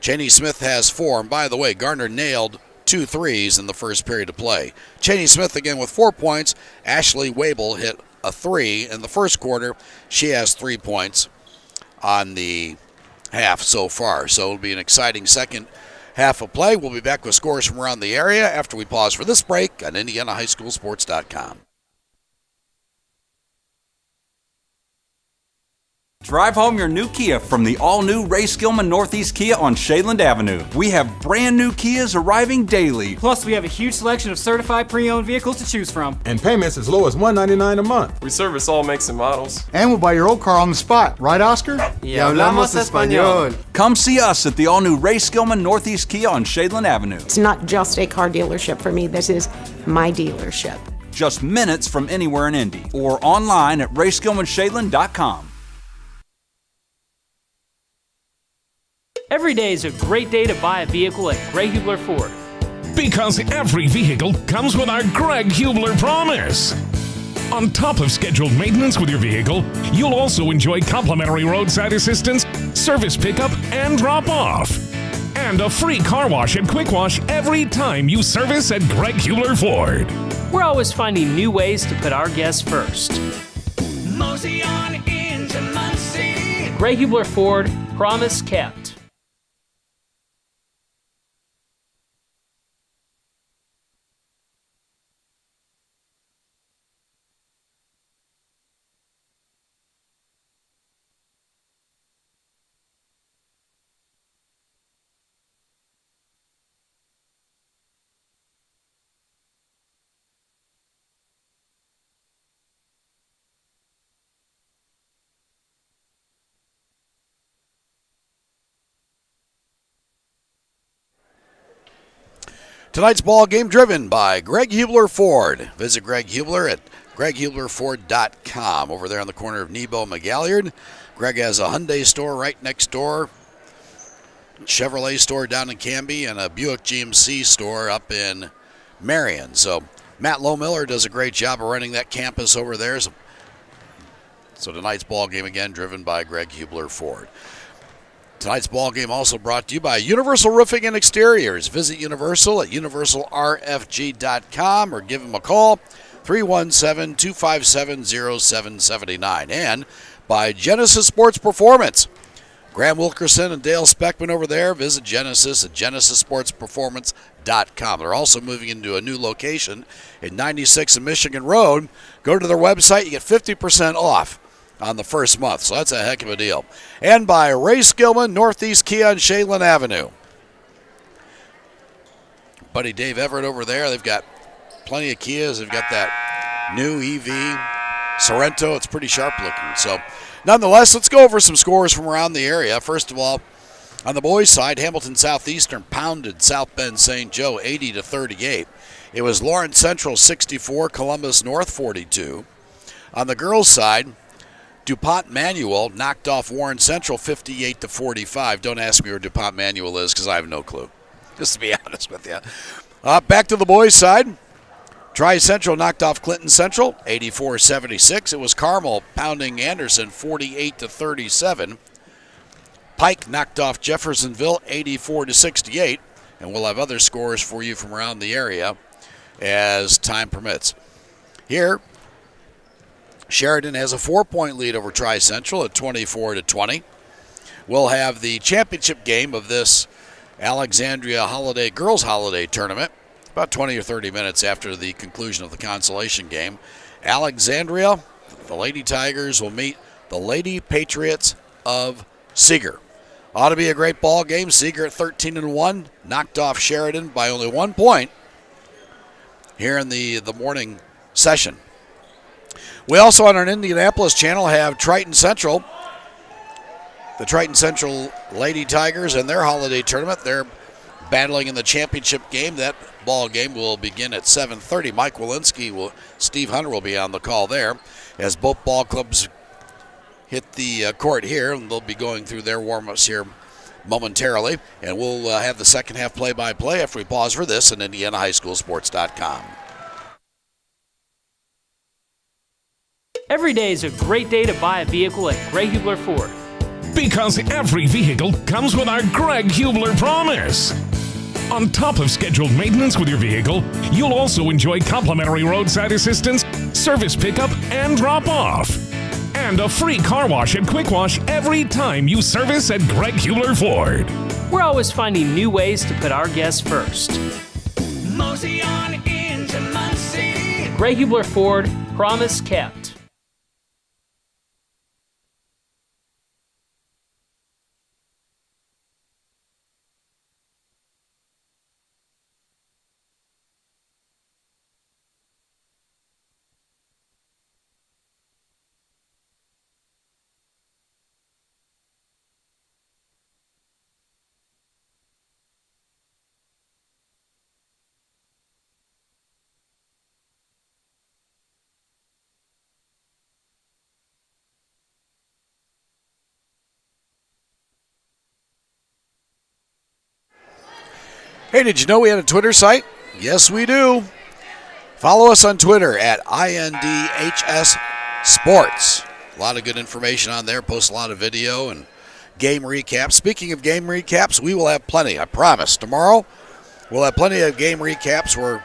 Cheney Smith has 4, and by the way, Garner nailed 2 threes in the first period of play. Cheney Smith again with 4 points. Ashley Wabel hit a 3 in the first quarter. She has 3 points on the half so far. So it'll be an exciting second half of play. We'll be back with scores from around the area after we pause for this break on IndianaHighSchoolSports.com. Drive home your new Kia from the all-new Ray Skillman Northeast Kia on Shadeland Avenue. We have brand new Kias arriving daily. Plus, we have a huge selection of certified pre-owned vehicles to choose from. And payments as low as $199 a month. We service all makes and models. And we'll buy your old car on the spot, right, Oscar? Y hablamos español. Come see us at the all-new Ray Skillman Northeast Kia on Shadeland Avenue. It's not just a car dealership for me. This is my dealership. Just minutes from anywhere in Indy or online at rayskillmanshadeland.com. Every day is a great day to buy a vehicle at Greg Hubler Ford. Because every vehicle comes with our Greg Hubler promise. On top of scheduled maintenance with your vehicle, you'll also enjoy complimentary roadside assistance, service pickup, and drop-off. And a free car wash and quick wash every time you service at Greg Hubler Ford. We're always finding new ways to put our guests first. Mosey on into Muncie. Greg Hubler Ford, promise kept. Tonight's ball game driven by Greg Hubler Ford. Visit Greg Hubler at GregHublerFord.com. Over there on the corner of Nebo and McGalliard. Greg has a Hyundai store right next door, Chevrolet store down in Canby, and a Buick GMC store up in Marion. So Matt Lohmiller does a great job of running that campus over there. So tonight's ball game again driven by Greg Hubler Ford. Tonight's ball game also brought to you by Universal Roofing and Exteriors. Visit Universal at universalrfg.com or give them a call, 317-257-0779. And by Genesis Sports Performance. Graham Wilkerson and Dale Speckman over there. Visit Genesis at genesissportsperformance.com. They're also moving into a new location at 96 and Michigan Road. Go to their website. You get 50% off on the first month, so that's a heck of a deal. And by Ray Skillman, Northeast Kia on Shadeland Avenue. Buddy Dave Everett over there, they've got plenty of Kias. They've got that new EV Sorrento. It's pretty sharp looking. So nonetheless, let's go over some scores from around the area. First of all, on the boys' side, Hamilton Southeastern pounded South Bend St. Joe 80-38. It was Lawrence Central 64, Columbus North 42. On the girls' side, DuPont Manual knocked off Warren Central 58-45. Don't ask me where DuPont Manual is because I have no clue, just to be honest with you. Back to the boys' side. Tri-Central knocked off Clinton Central 84-76. It was Carmel pounding Anderson 48-37. Pike knocked off Jeffersonville 84-68. And we'll have other scores for you from around the area as time permits. Here, Sheridan has a 4-point lead over Tri-Central at 24-20. We'll have the championship game of this Alexandria Girls Holiday Tournament about 20 or 30 minutes after the conclusion of the consolation game. Alexandria, the Lady Tigers, will meet the Lady Patriots of Seeger. Ought to be a great ball game. Seeger at 13-1, knocked off Sheridan by only 1 point here in the morning session. We also on our Indianapolis channel have Triton Central. The Triton Central Lady Tigers and their holiday tournament. They're battling in the championship game. That ball game will begin at 7:30. Mike Walensky, Steve Hunter will be on the call there as both ball clubs hit the court here, and they'll be going through their warm-ups here momentarily. And we'll have the second half play-by-play after we pause for this on IndianaHighSchoolSports.com. Every day is a great day to buy a vehicle at Greg Hubler Ford. Because every vehicle comes with our Greg Hubler promise. On top of scheduled maintenance with your vehicle, you'll also enjoy complimentary roadside assistance, service pickup, and drop-off. And a free car wash and quick wash every time you service at Greg Hubler Ford. We're always finding new ways to put our guests first. Mosey on into Muncie. Gray Hubler Ford, promise kept. Hey, did you know we had a Twitter site? Yes, we do. Follow us on Twitter at INDHS Sports. A lot of good information on there. Post a lot of video and game recaps. Speaking of game recaps, we will have plenty, I promise. Tomorrow, we'll have plenty of game recaps. We're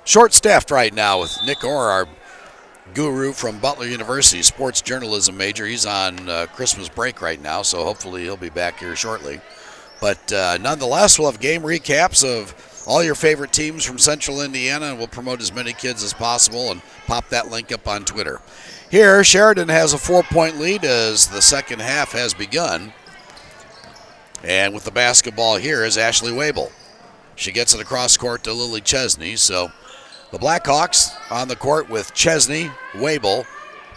short-staffed right now with Nick Orr, our guru from Butler University, sports journalism major. He's on Christmas break right now, so hopefully he'll be back here shortly. But nonetheless, we'll have game recaps of all your favorite teams from Central Indiana, and we'll promote as many kids as possible and pop that link up on Twitter. Here, Sheridan has a 4-point lead as the second half has begun. And with the basketball here is Ashley Wabel. She gets it across court to Lily Chesney. So the Blackhawks on the court with Chesney, Wabel,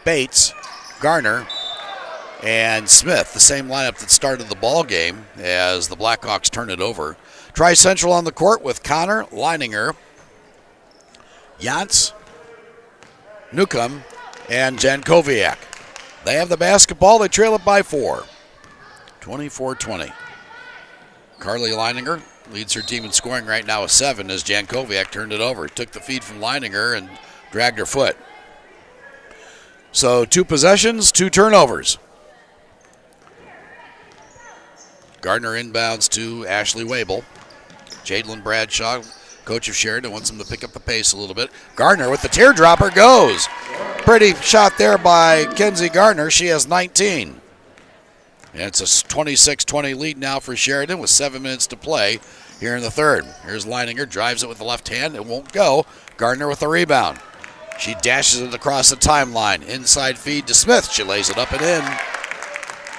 Bates, Garner, and Smith, the same lineup that started the ball game as the Blackhawks turn it over. Tri-Central on the court with Connor, Leininger, Jantz, Newcomb, and Jankowiak. They have the basketball. They trail it by 4. 24-20. Carly Leininger leads her team in scoring right now with 7 as Jankowiak turned it over. Took the feed from Leininger and dragged her foot. So 2 possessions, 2 turnovers. Gardner inbounds to Ashley Wabel. Jadlyn Bradshaw, coach of Sheridan, wants him to pick up the pace a little bit. Gardner with the teardropper goes. Pretty shot there by Kenzie Gardner. She has 19. And it's a 26-20 lead now for Sheridan with 7 minutes to play here in the third. Here's Leininger, drives it with the left hand. It won't go. Gardner with the rebound. She dashes it across the timeline. Inside feed to Smith. She lays it up and in.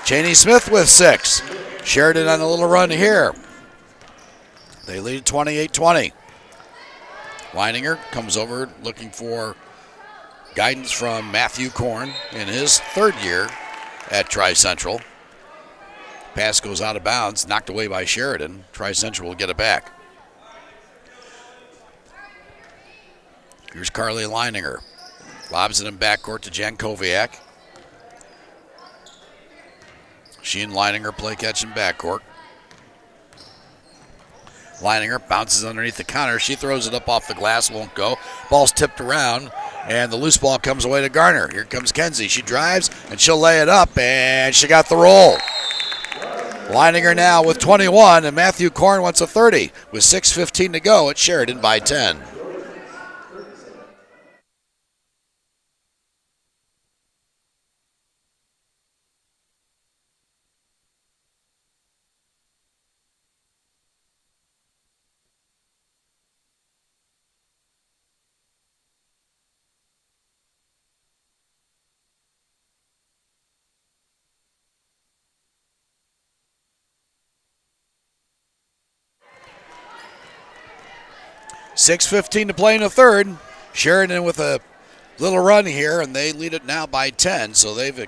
Cheney Smith with 6. Sheridan on a little run here. They lead 28-20. Leininger comes over looking for guidance from Matthew Korn in his third year at Tri-Central. Pass goes out of bounds, knocked away by Sheridan. Tri-Central will get it back. Here's Carly Leininger. Lobs it in backcourt to Jankowiak. She and Leininger play catch in backcourt. Leininger bounces underneath the counter. She throws it up off the glass, won't go. Ball's tipped around, and the loose ball comes away to Garner. Here comes Kenzie. She drives, and she'll lay it up, and she got the roll. Leininger now with 21, and Matthew Korn wants a 30 with 6:15 to go at Sheridan by 10. .6:15 to play in the third. Sheridan with a little run here, and they lead it now by 10. So they've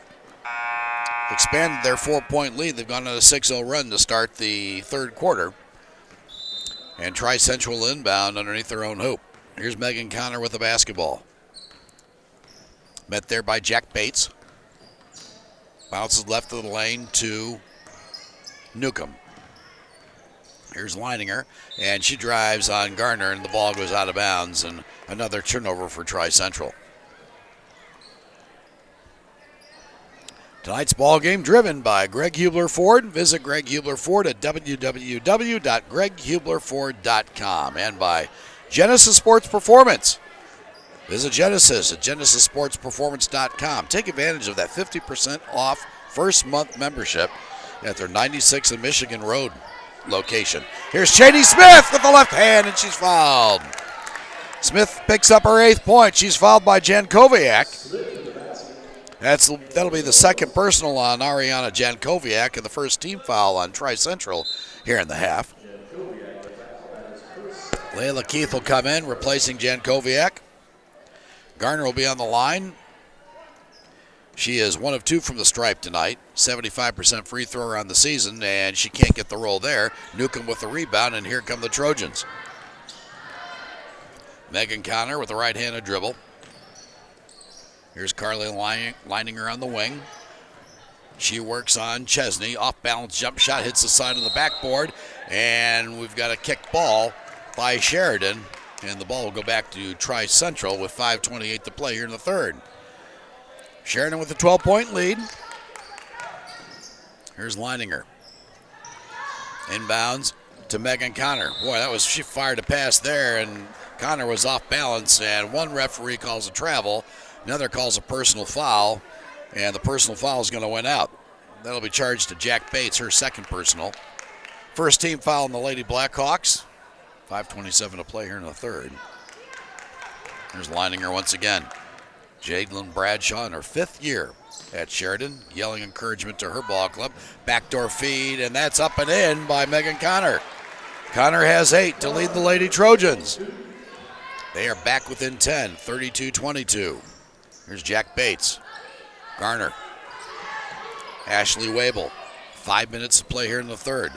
expanded their 4-point lead. They've gone on a 6-0 run to start the third quarter. And Tri-Central inbound underneath their own hoop. Here's Megan Connor with the basketball. Met there by Jack Bates. Bounces left of the lane to Newcomb. Here's Leininger, and she drives on Garner, and the ball goes out of bounds, and another turnover for Tri-Central. Tonight's ball game driven by Greg Hubler Ford. Visit Greg Hubler Ford at www.greghublerford.com, and by Genesis Sports Performance. Visit Genesis at genesissportsperformance.com. Take advantage of that 50% off first month membership at their 96 and Michigan Road location. Here's Cheney Smith with the left hand, and she's fouled. Smith picks up her 8th point. She's fouled by Jankowiak. That'll be the second personal on Ariana Jankowiak and the first team foul on Tri-Central here in the half. Layla Keith will come in, replacing Jankowiak. Garner will be on the line. She is 1 of 2 from the stripe tonight, 75% free thrower on the season, and she can't get the roll there. Newcomb with the rebound, and here come the Trojans. Megan Connor with the right-handed dribble. Here's Carly Leininger on the wing. She works on Chesney. Off-balance jump shot hits the side of the backboard, and we've got a kick ball by Sheridan, and the ball will go back to Tri-Central with 5:28 to play here in the third. Sheridan with a 12-point lead. Here's Leininger. Inbounds to Megan Connor. Boy, she fired a pass there, and Connor was off balance, and one referee calls a travel, another calls a personal foul, and the personal foul is going to win out. That'll be charged to Jack Bates, her second personal. First team foul on the Lady Blackhawks. 5:27 to play here in the third. Here's Leininger once again. Jadlyn Bradshaw in her 5th year at Sheridan, yelling encouragement to her ball club. Backdoor feed, and that's up and in by Megan Connor. Connor has 8 to lead the Lady Trojans. They are back within 10, 32-22. Here's Jack Bates. Garner. Ashley Wabel. 5 minutes to play here in the third.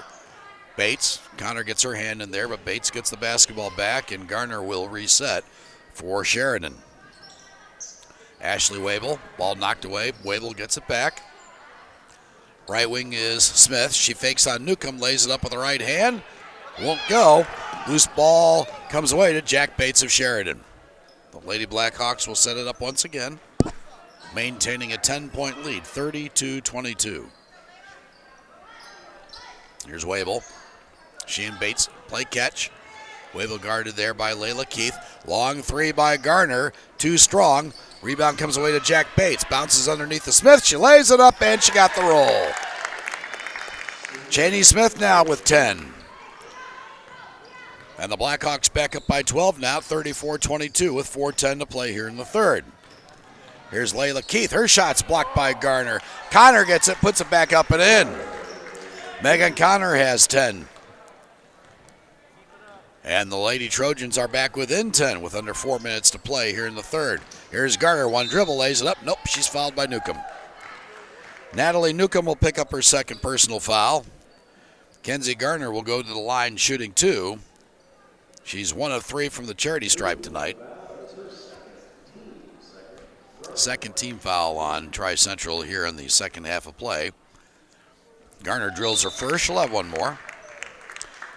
Bates. Connor gets her hand in there, but Bates gets the basketball back, and Garner will reset for Sheridan. Ashley Wabel. Ball knocked away. Wabel gets it back. Right wing is Smith. She fakes on Newcomb, lays it up with the right hand. Won't go. Loose ball comes away to Jack Bates of Sheridan. The Lady Blackhawks will set it up once again, maintaining a 10-point lead, 32-22. Here's Wabel. She and Bates play catch. Wabel guarded there by Layla Keith. Long three by Garner. Too strong. Rebound comes away to Jack Bates. Bounces underneath the Smith. She lays it up, and she got the roll. Cheney Smith now with 10. And the Blackhawks back up by 12 now, 34-22 with 4:10 to play here in the third. Here's Layla Keith. Her shot's blocked by Garner. Connor gets it, puts it back up and in. Megan Connor has 10. And the Lady Trojans are back within 10 with under 4 minutes to play here in the third. Here's Garner. One dribble, lays it up. Nope, she's fouled by Newcomb. Natalie Newcomb will pick up her second personal foul. Kenzie Garner will go to the line shooting 2. She's 1 of 3 from the charity stripe tonight. Second team foul on Tri-Central here in the second half of play. Garner drills her first. She'll have one more.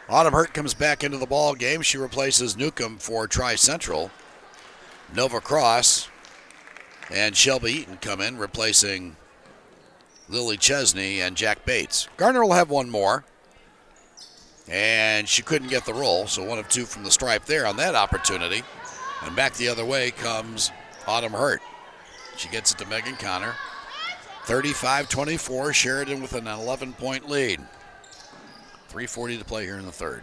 Autumn Hurt comes back into the ball game. She replaces Newcomb for Tri-Central. Nova Cross and Shelby Eaton come in, replacing Lily Chesney and Jack Bates. Garner will have one more. And she couldn't get the roll, so 1 of 2 from the stripe there on that opportunity. And back the other way comes Autumn Hurt. She gets it to Megan Connor. 35-24, Sheridan with an 11-point lead. 3:40 to play here in the third.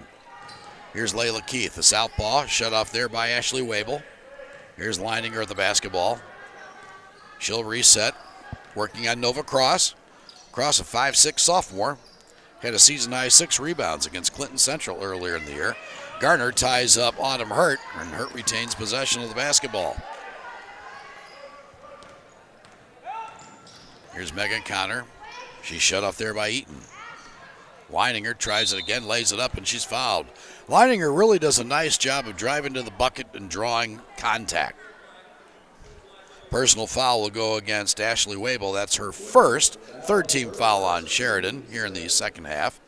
Here's Layla Keith, the southpaw, shut off there by Ashley Wabel. Here's Leininger at the basketball. She'll reset, working on Nova Cross. Cross, a 5'6" sophomore. Had a season-high 6 rebounds against Clinton Central earlier in the year. Garner ties up Autumn Hurt, and Hurt retains possession of the basketball. Here's Megan Connor. She's shut off there by Eaton. Leininger tries it again, lays it up, and she's fouled. Leininger really does a nice job of driving to the bucket and drawing contact. Personal foul will go against Ashley Wabel. That's her first third-team foul on Sheridan here in the second half.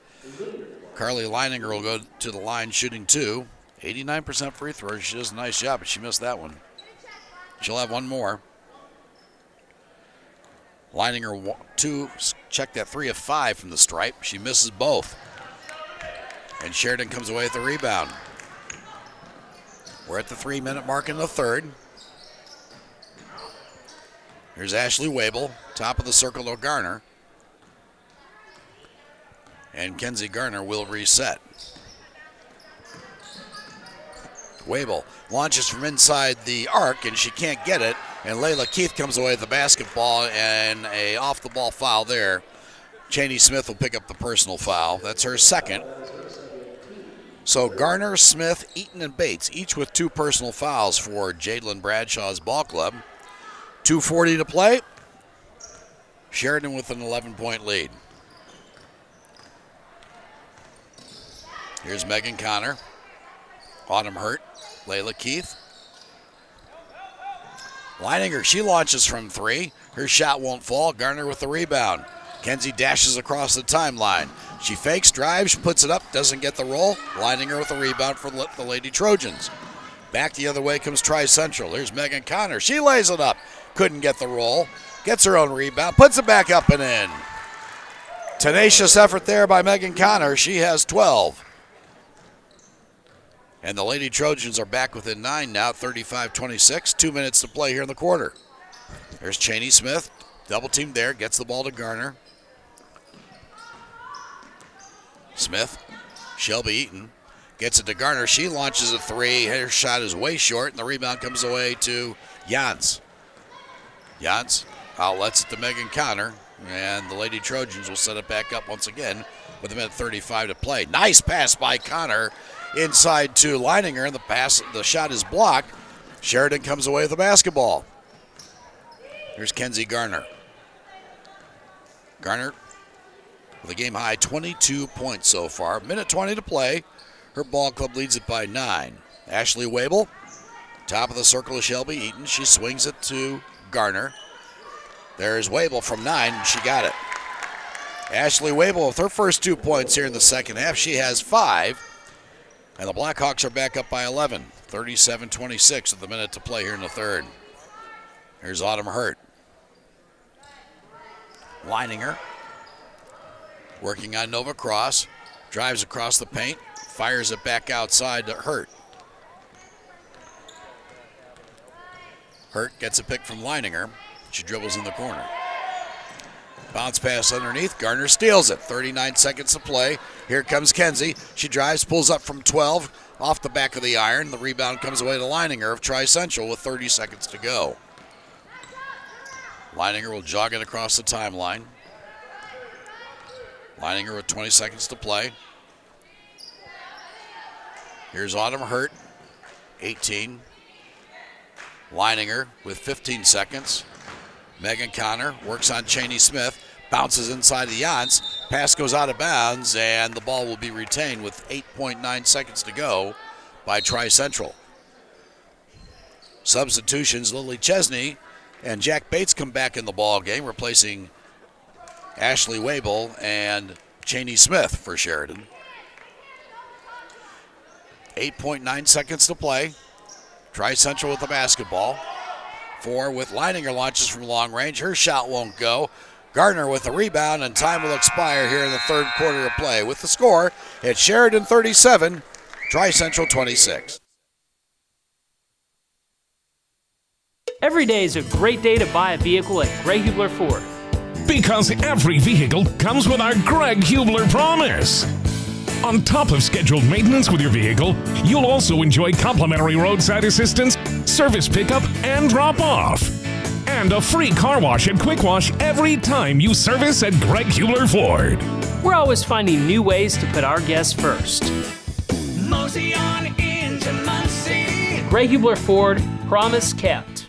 Carly Leininger will go to the line shooting 2. 89% free throw. She does a nice job, but she missed that one. She'll have one more. Leininger, 2, check that 3 of 5 from the stripe. She misses both. And Sheridan comes away with the rebound. We're at the 3-minute mark in the third. Here's Ashley Wabel, top of the circle to Garner. And Kenzie Garner will reset. Wabel launches from inside the arc, and she can't get it. And Layla Keith comes away with the basketball, and a off-the-ball foul there. Cheney Smith will pick up the personal foul. That's her second. So Garner, Smith, Eaton, and Bates, each with 2 personal fouls for Jadlyn Bradshaw's ball club. 2:40 to play. Sheridan with an 11-point lead. Here's Megan Connor. Autumn Hurt. Layla Keith. Leininger, she launches from 3. Her shot won't fall. Garner with the rebound. Kenzie dashes across the timeline. She fakes, drives, puts it up, doesn't get the roll. Leininger with the rebound for the Lady Trojans. Back the other way comes Tri-Central. Here's Megan Connor. She lays it up. Couldn't get the roll. Gets her own rebound. Puts it back up and in. Tenacious effort there by Megan Connor. She has 12. And the Lady Trojans are back within 9 now, 35-26. 2 minutes to play here in the quarter. There's Cheney Smith. Double team there. Gets the ball to Garner. Smith. Shelby Eaton. Gets it to Garner. She launches a 3. Her shot is way short, and the rebound comes away to Jans. Jans outlets it to Megan Connor, and the Lady Trojans will set it back up once again with a minute 35 to play. Nice pass by Connor. Inside to Leininger, and the shot is blocked. Sheridan comes away with the basketball. Here's Kenzie Garner. Garner with a game-high 22 points so far. Minute 20 to play. Her ball club leads it by 9. Ashley Wabel, top of the circle of Shelby Eaton. She swings it to Garner. There's Wabel from 9, and she got it. Ashley Wabel with her first 2 points here in the second half. She has 5. And the Blackhawks are back up by 11, 37-26 with a minute to play here in the third. Here's Autumn Hurt. Leininger working on Nova Cross. Drives across the paint, fires it back outside to Hurt. Hurt gets a pick from Leininger. She dribbles in the corner. Bounce pass underneath. Garner steals it. 39 seconds to play. Here comes Kenzie. She drives, pulls up from 12 off the back of the iron. The rebound comes away to Leininger of Tri-Central with 30 seconds to go. Leininger will jog it across the timeline. Leininger with 20 seconds to play. Here's Autumn Hurt, 18. Leininger with 15 seconds. Megan Connor works on Cheney Smith, bounces inside the Jans. Pass goes out of bounds, and the ball will be retained with 8.9 seconds to go by Tri-Central. Substitutions, Lily Chesney and Jack Bates come back in the ball game, replacing Ashley Wabel and Cheney Smith for Sheridan. 8.9 seconds to play. Tri-Central with the basketball. 4 with Leininger launches from long range. Her shot won't go. Gardner with the rebound, and time will expire here in the third quarter of play. With the score, it's Sheridan 37, Tri-Central 26. Every day is a great day to buy a vehicle at Greg Hubler Ford. Because every vehicle comes with our Greg Hubler promise. On top of scheduled maintenance with your vehicle, you'll also enjoy complimentary roadside assistance, service pickup, and drop-off. And a free car wash and quick wash every time you service at Greg Hubler Ford. We're always finding new ways to put our guests first. Mosey on into Muncie. Greg Hubler Ford, promise kept.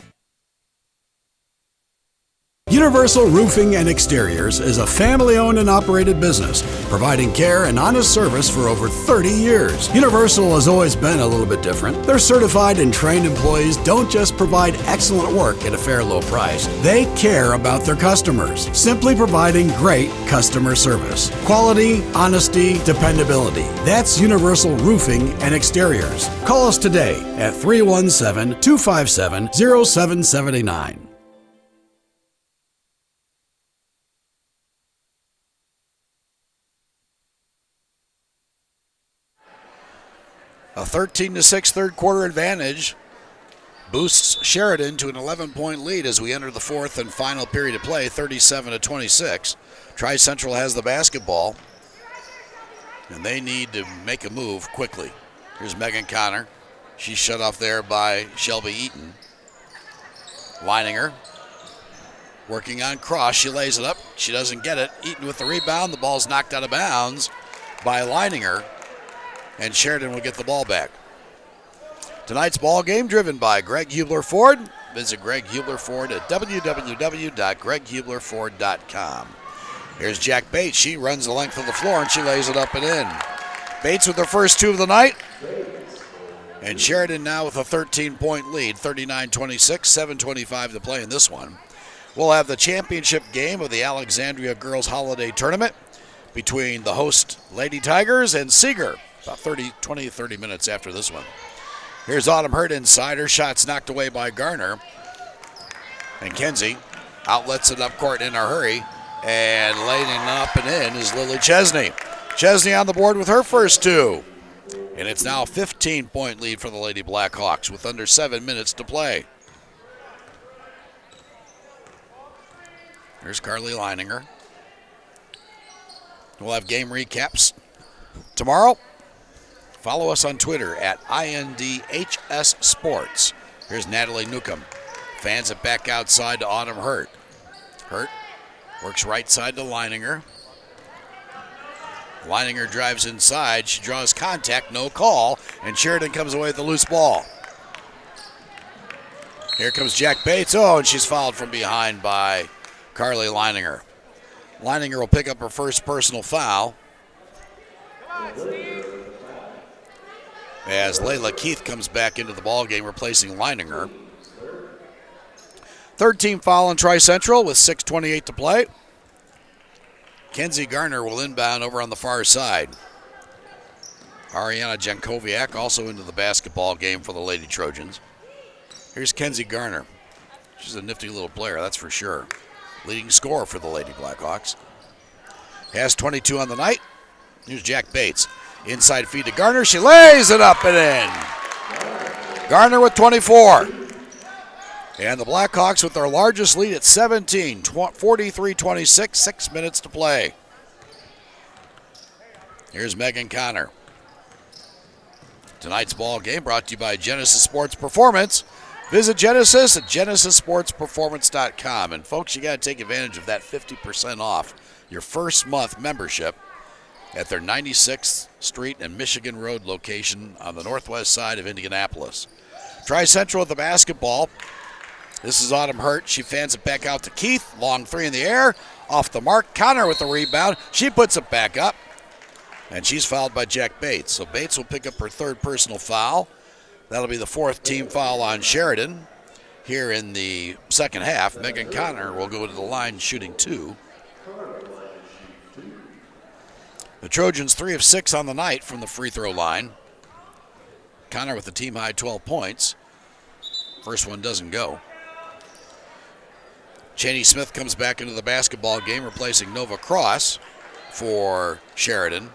Universal Roofing and Exteriors is a family-owned and operated business, providing care and honest service for over 30 years. Universal has always been a little bit different. Their certified and trained employees don't just provide excellent work at a fair low price. They care about their customers, simply providing great customer service. Quality, honesty, dependability. That's Universal Roofing and Exteriors. Call us today at 317-257-0779. A 13-6 third quarter advantage boosts Sheridan to an 11-point lead as we enter the fourth and final period of play, 37-26. Tri-Central has the basketball. And they need to make a move quickly. Here's Megan Connor. She's shut off there by Shelby Eaton. Leininger working on cross. She lays it up. She doesn't get it. Eaton with the rebound. The ball's knocked out of bounds by Leininger. And Sheridan will get the ball back. Tonight's ball game driven by Greg Hubler Ford. Visit Greg Hubler Ford at www.greghublerford.com. Here's Jack Bates. She runs the length of the floor and she lays it up and in. Bates with her first 2 of the night. And Sheridan now with a 13-point lead, 39-26, 7:25 to play in this one. We'll have the championship game of the Alexandria Girls Holiday Tournament between the host Lady Tigers and Seeger, about 20-30 minutes after this one. Here's Autumn Hurt inside. Her shot's knocked away by Garner. And Kenzie outlets it up court in a hurry. And laying up and in is Lily Chesney. Chesney on the board with her first 2. And it's now a 15-point lead for the Lady Blackhawks with under 7 minutes to play. Here's Carly Leininger. We'll have game recaps tomorrow. Follow us on Twitter at INDHS Sports. Here's Natalie Newcomb. Fans it back outside to Autumn Hurt. Hurt works right side to Leininger. Leininger drives inside. She draws contact, no call, and Sheridan comes away with the loose ball. Here comes Jack Bates. Oh, and she's fouled from behind by Carly Leininger. Leininger will pick up her first personal foul. As Layla Keith comes back into the ballgame, replacing Leininger. Third team foul on Tri-Central with 6:28 to play. Kenzie Garner will inbound over on the far side. Ariana Jankowiak also into the basketball game for the Lady Trojans. Here's Kenzie Garner. She's a nifty little player, that's for sure. Leading scorer for the Lady Blackhawks. Has 22 on the night. Here's Jack Bates. Inside feed to Garner. She lays it up and in. Garner with 24. And the Blackhawks with their largest lead at 17, 43-26, 6 minutes to play. Here's Megan Connor. Tonight's ball game brought to you by Genesis Sports Performance. Visit Genesis at genesissportsperformance.com. And folks, you got to take advantage of that 50% off your first month membership at their 96th Street and Michigan Road location on the northwest side of Indianapolis. Tri-Central with the basketball. This is Autumn Hurt. She fans it back out to Keith. Long 3 in the air. Off the mark. Connor with the rebound. She puts it back up. And she's fouled by Jack Bates. So Bates will pick up her third personal foul. That'll be the 4th team foul on Sheridan. Here in the second half, Megan Connor will go to the line shooting 2. The Trojans 3 of 6 on the night from the free throw line. Connor with the team high 12 points. First one doesn't go. Cheney Smith comes back into the basketball game, replacing Nova Cross for Sheridan.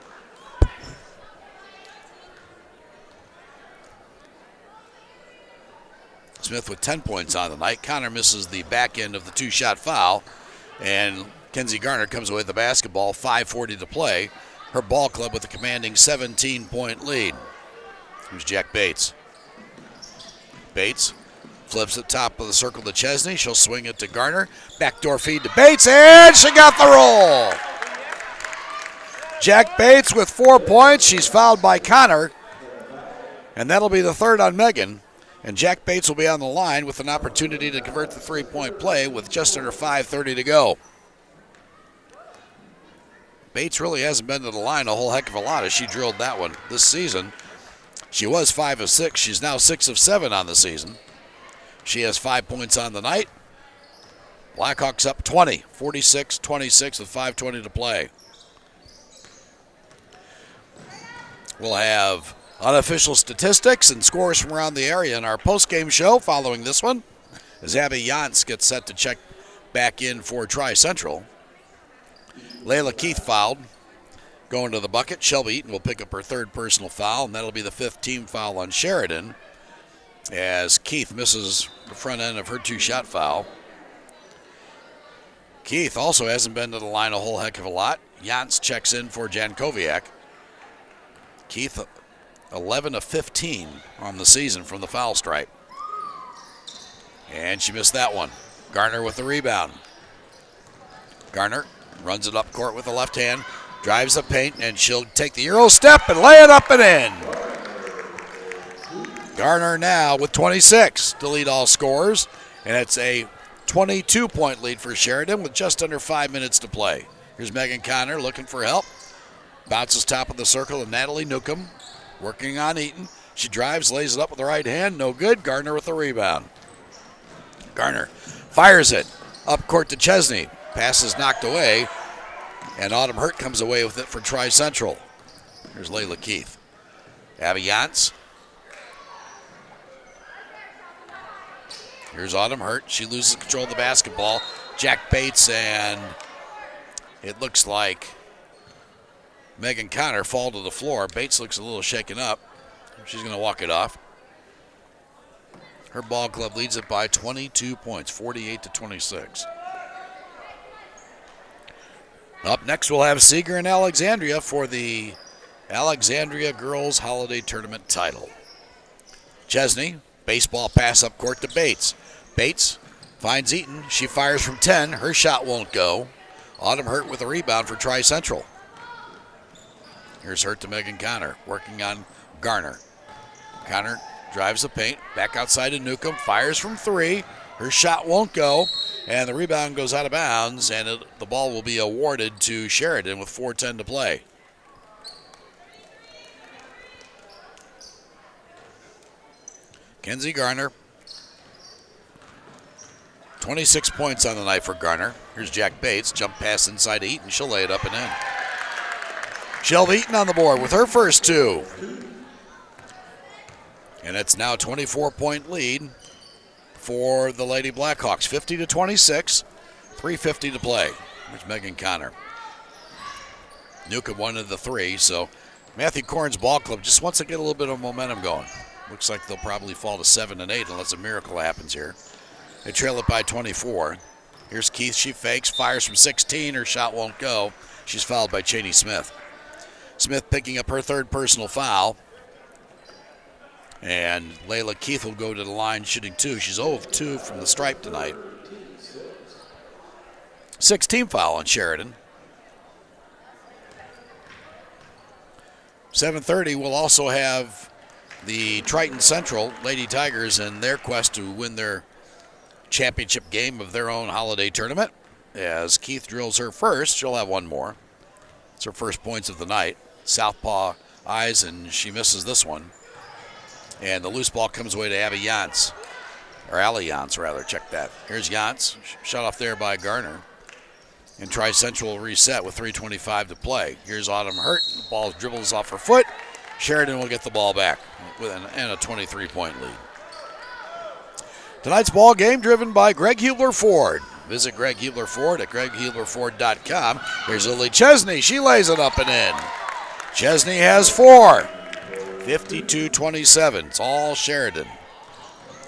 Smith with 10 points on the night. Connor misses the back end of the 2-shot foul, and Kenzie Garner comes away with the basketball, 5:40 to play. Her ball club with a commanding 17-point lead. Here's Jack Bates. Bates flips it top of the circle to Chesney. She'll swing it to Garner. Backdoor feed to Bates, and she got the roll. Jack Bates with 4 points. She's fouled by Connor, and that'll be the third on Megan. And Jack Bates will be on the line with an opportunity to convert the 3-point play with just under 5:30 to go. Bates really hasn't been to the line a whole heck of a lot as she drilled that one this season. She was 5 of 6. She's now 6 of 7 on the season. She has 5 points on the night. Blackhawks up 20, 46-26 with 5:20 to play. We'll have unofficial statistics and scores from around the area in our postgame show following this one, as Abby Yance gets set to check back in for Tri-Central. Layla Keith fouled, going to the bucket. Shelby Eaton will pick up her third personal foul, and that'll be the 5th team foul on Sheridan, as Keith misses the front end of her 2-shot foul. Keith also hasn't been to the line a whole heck of a lot. Yance checks in for Jankowiak. Keith, 11 of 15 on the season from the foul stripe. And she missed that one. Garner with the rebound. Garner runs it up court with the left hand, drives the paint, and she'll take the Euro step and lay it up and in. Garner now with 26 to lead all scorers, and it's a 22-point lead for Sheridan with just under 5 minutes to play. Here's Megan Connor looking for help. Bounces top of the circle of Natalie Newcomb, working on Eaton. She drives, lays it up with the right hand, no good. Garner with the rebound. Garner fires it up court to Chesney. Pass is knocked away, and Autumn Hurt comes away with it for Tri-Central. Here's Layla Keith. Abby Yance. Here's Autumn Hurt. She loses control of the basketball. Jack Bates, and it looks like Megan Connor fall to the floor. Bates looks a little shaken up. She's going to walk it off. Her ball club leads it by 22 points, 48-26. Up next, we'll have Seeger and Alexandria for the Alexandria Girls Holiday Tournament title. Chesney, baseball pass up court to Bates. Bates finds Eaton. She fires from 10. Her shot won't go. Autumn Hurt with a rebound for Tri-Central. Here's Hurt to Megan Connor, working on Garner. Connor drives the paint, back outside to Newcomb, fires from 3. Her shot won't go, and the rebound goes out of bounds, and the ball will be awarded to Sheridan with 4:10 to play. Kenzie Garner, 26 points on the night for Garner. Here's Jack Bates, jump pass inside to Eaton. She'll lay it up and in. Shelby Eaton on the board with her first 2. And it's now a 24-point lead for the Lady Blackhawks, 50-26, 3:50 to play. There's Megan Connor. Newcomb one of the 3, so Matthew Corn's ball club just wants to get a little bit of momentum going. Looks like they'll probably fall to 7 and 8 unless a miracle happens here. They trail it by 24. Here's Keith. She fakes, fires from 16. Her shot won't go. She's fouled by Cheney Smith. Smith picking up her 3rd personal foul. And Layla Keith will go to the line shooting 2. She's 0 of 2 from the stripe tonight. 6-team foul on Sheridan. 7:30 will also have the Triton Central Lady Tigers in their quest to win their championship game of their own holiday tournament. As Keith drills her first, she'll have one more. It's her first points of the night. Southpaw eyes, and she misses this one. And the loose ball comes away to Abby Yance. Or Allie Yance, rather. Check that. Here's Yance. Shut off there by Garner. And Tri-Central will reset with 3:25 to play. Here's Autumn Hurt. The ball dribbles off her foot. Sheridan will get the ball back with and a 23-point lead. Tonight's ball game driven by Greg Hubler Ford. Visit Greg Hubler Ford at greghublerford.com. Here's Lily Chesney. She lays it up and in. Chesney has 4. 52-27. It's all Sheridan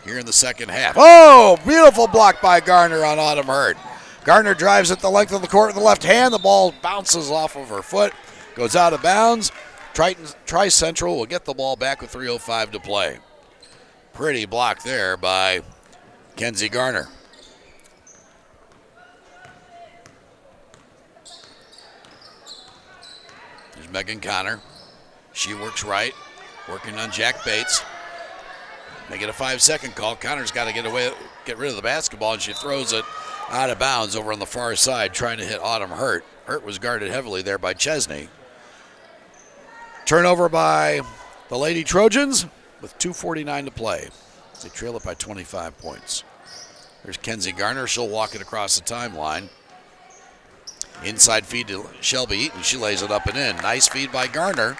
here in the second half. Oh, beautiful block by Garner on Autumn Hurt. Garner drives it the length of the court with the left hand. The ball bounces off of her foot, goes out of bounds. Tri-Central will get the ball back with 3:05 to play. Pretty block there by Kenzie Garner. There's Megan Connor. She works right, working on Jack Bates. They get a 5-second call. Connor's got to get rid of the basketball, and she throws it out of bounds over on the far side, trying to hit Autumn Hurt. Hurt was guarded heavily there by Chesney. Turnover by the Lady Trojans with 2:49 to play. They trail it by 25 points. There's Kenzie Garner. She'll walk it across the timeline. Inside feed to Shelby Eaton. She lays it up and in. Nice feed by Garner.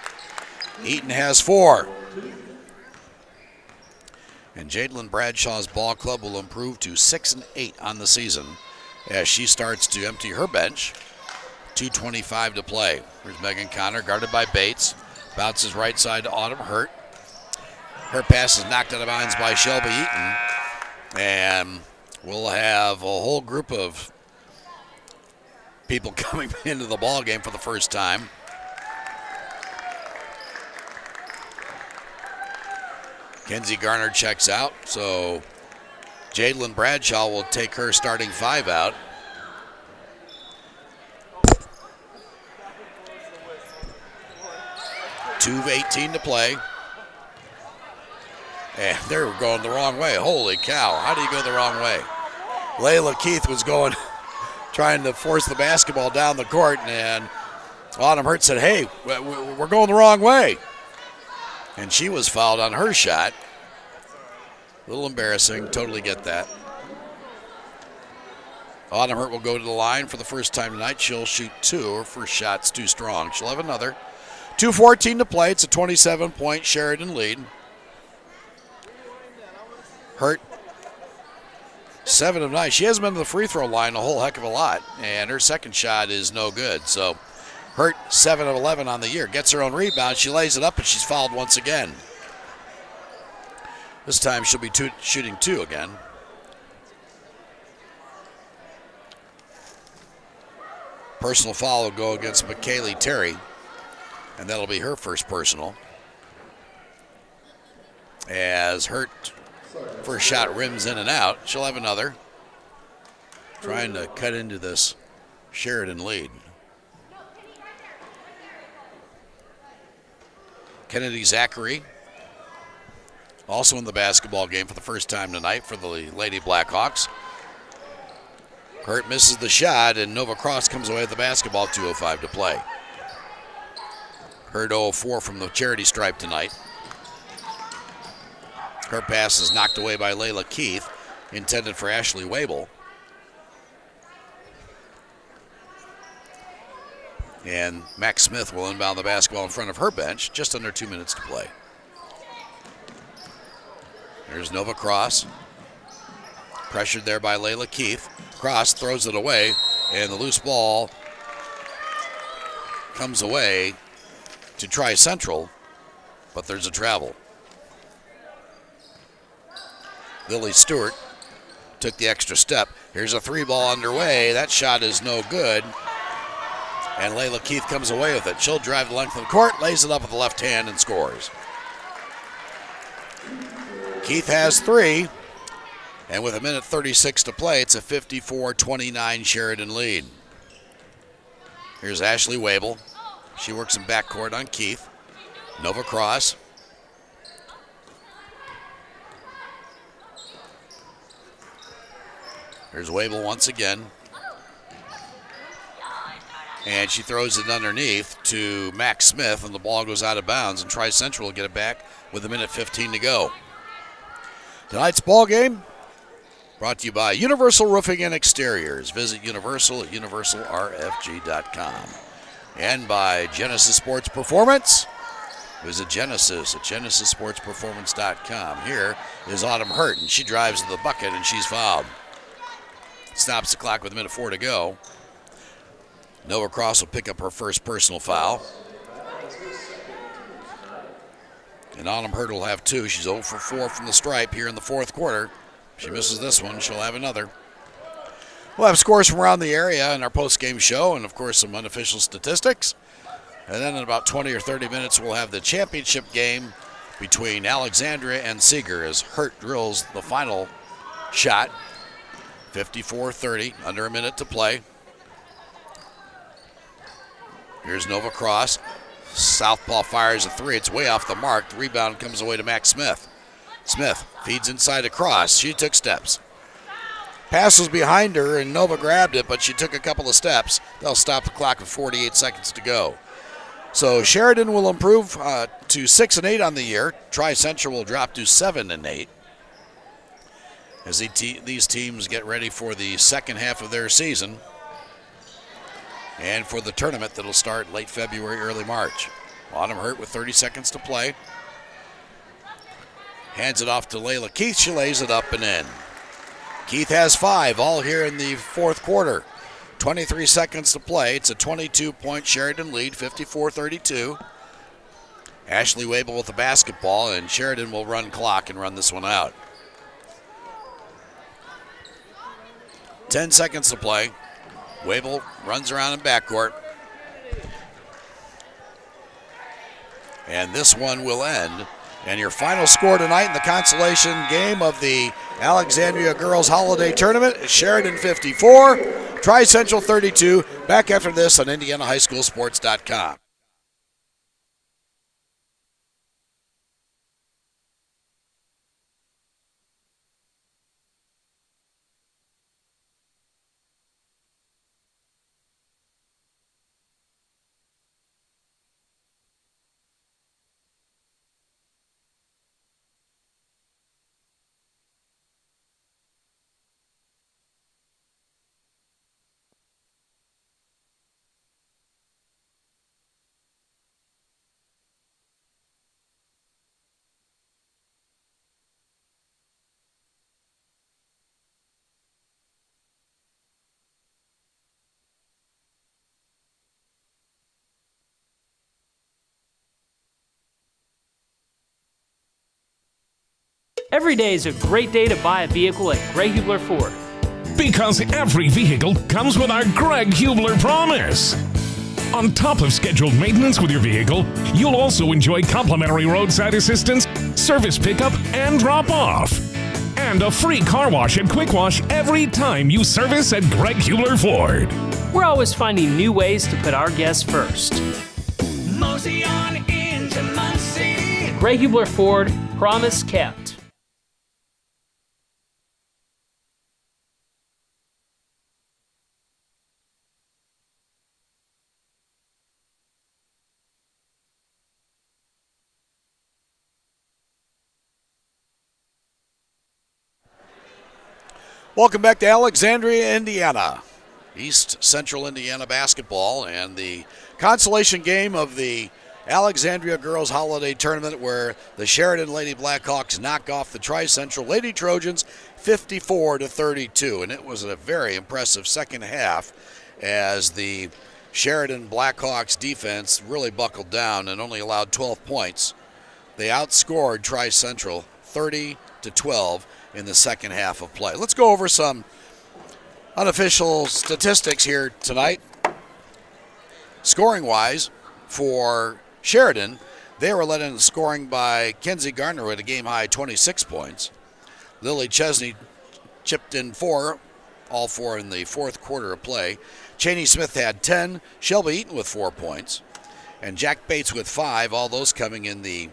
Eaton has 4. And Jadlyn Bradshaw's ball club will improve to 6 and 8 on the season as she starts to empty her bench. 2:25 to play. Here's Megan Connor, guarded by Bates. Bounces right side to Autumn Hurt. Her pass is knocked out of bounds by Shelby Eaton. And we'll have a whole group of people coming into the ball game for the first time. Kenzie Garner checks out, so Jadlyn Bradshaw will take her starting 5 out. .2:18 to play. And they're going the wrong way. Holy cow, how do you go the wrong way? Layla Keith was going, trying to force the basketball down the court, and Autumn Hurt said, hey, we're going the wrong way. And she was fouled on her shot. A little embarrassing, totally get that. Autumn Hurt will go to the line for the first time tonight. She'll shoot 2. Her first shot's too strong. She'll have another. 2:14 to play. It's a 27-point Sheridan lead. Hurt, 7 of 9. She hasn't been to the free throw line a whole heck of a lot, and her second shot is no good. So Hurt, 7 of 11 on the year. Gets her own rebound. She lays it up, and she's fouled once again. This time she'll be shooting 2 again. Personal foul will go against McKaylee Terry, and that'll be her first personal. As Hurt first shot rims in and out, she'll have another. Trying to cut into this Sheridan lead. Kennedy Zachary, also in the basketball game for the first time tonight for the Lady Blackhawks. Hurt misses the shot, and Nova Cross comes away with the basketball. 2:05 to play. Hurt 0-4 from the charity stripe tonight. Her pass is knocked away by Layla Keith, intended for Ashley Wabel. And Max Smith will inbound the basketball in front of her bench, just under 2 minutes to play. There's Nova Cross. Pressured there by Layla Keith. Cross throws it away, and the loose ball comes away to try Central, but there's a travel. Lily Stewart took the extra step. Here's a 3-ball underway. That shot is no good. And Layla Keith comes away with it. She'll drive the length of the court, lays it up with the left hand, and scores. Keith has 3. And with 1:36 to play, it's a 54-29 Sheridan lead. Here's Ashley Wabel. She works in backcourt on Keith. Nova Cross. Here's Wabel once again. And she throws it underneath to Max Smith, and the ball goes out of bounds, and Tri-Central will get it back with 1:15 to go. Tonight's ball game brought to you by Universal Roofing and Exteriors. Visit Universal at universalrfg.com. And by Genesis Sports Performance. Visit Genesis at genesissportsperformance.com. Here is Autumn Hurt, and she drives to the bucket, and she's fouled. Stops the clock with 1:04 to go. Nova Cross will pick up her first personal foul. And Autumn Hurt will have 2. She's 0 for 4 from the stripe here in the fourth quarter. If she misses this one, she'll have another. We'll have scores from around the area in our post-game show, and of course some unofficial statistics. And then in about 20 or 30 minutes, we'll have the championship game between Alexandria and Seeger as Hurt drills the final shot. 54-30, under a minute to play. Here's Nova Cross. Southpaw fires a 3. It's way off the mark. The rebound comes away to Max Smith. Smith feeds inside across. She took steps. Pass was behind her, and Nova grabbed it, but she took a couple of steps. They'll stop the clock with 48 seconds to go. So Sheridan will improve to 6-8 on the year. Tri-Central will drop to 7-8 as these teams get ready for the second half of their season and for the tournament that'll start late February, early March. Autumn Hurt with 30 seconds to play. Hands it off to Layla Keith. She lays it up and in. Keith has 5, all here in the fourth quarter. 23 seconds to play. It's a 22-point Sheridan lead, 54-32. Ashley Wabel with the basketball, and Sheridan will run clock and run this one out. 10 seconds to play. Wabel runs around in backcourt. And this one will end And your final score tonight in the consolation game of the Alexandria Girls Holiday Tournament is Sheridan 54, Tri-Central 32. Back after this on IndianaHighSchoolSports.com. Every day is a great day to buy a vehicle at Greg Hubler Ford. Because every vehicle comes with our Greg Hubler promise. On top of scheduled maintenance with your vehicle, you'll also enjoy complimentary roadside assistance, service pickup, and drop-off. And a free car wash and quick wash every time you service at Greg Hubler Ford. We're always finding new ways to put our guests first. Mosey on into Muncie. Greg Hubler Ford, promise kept. Welcome back to Alexandria, Indiana. East Central Indiana basketball and the consolation game of the Alexandria Girls Holiday Tournament, where the Sheridan Lady Blackhawks knock off the Tri-Central Lady Trojans 54-32. And it was a very impressive second half as the Sheridan Blackhawks defense really buckled down and only allowed 12 points. They outscored Tri-Central 30-12 in the second half of play. Let's go over some unofficial statistics here tonight. Scoring-wise, for Sheridan, they were led in scoring by Kenzie Garner with a game-high 26 points. Lily Chesney chipped in 4, all 4 in the fourth quarter of play. Cheney Smith had 10, Shelby Eaton with 4 points, and Jack Bates with 5, all those coming in the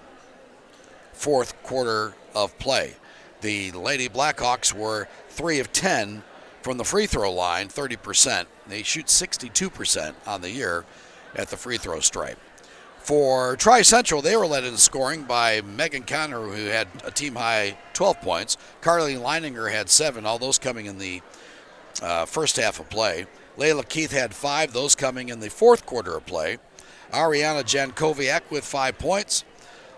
fourth quarter of play. The Lady Blackhawks were 3 of 10 from the free throw line, 30%. They shoot 62% on the year at the free throw stripe. For Tri-Central, they were led in scoring by Megan Conner, who had a team-high 12 points. Carly Leininger had 7, all those coming in the first half of play. Layla Keith had 5, those coming in the fourth quarter of play. Ariana Jankowiak with 5 points.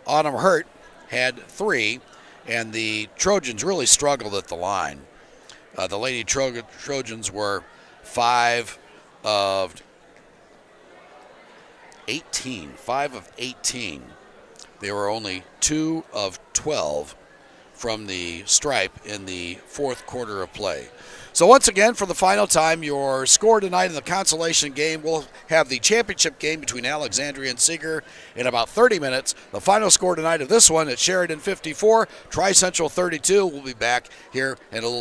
Autumn Hurt had 3. And the Trojans really struggled at the line. The Lady Trojans were 5 of 18. 5 of 18. They were only 2 of 12 from the stripe in the fourth quarter of play. So once again, for the final time, your score tonight in the consolation game, we'll have the championship game between Alexandria and Seeger in about 30 minutes. The final score tonight of this one at Sheridan 54, Tri-Central 32. We'll be back here in a little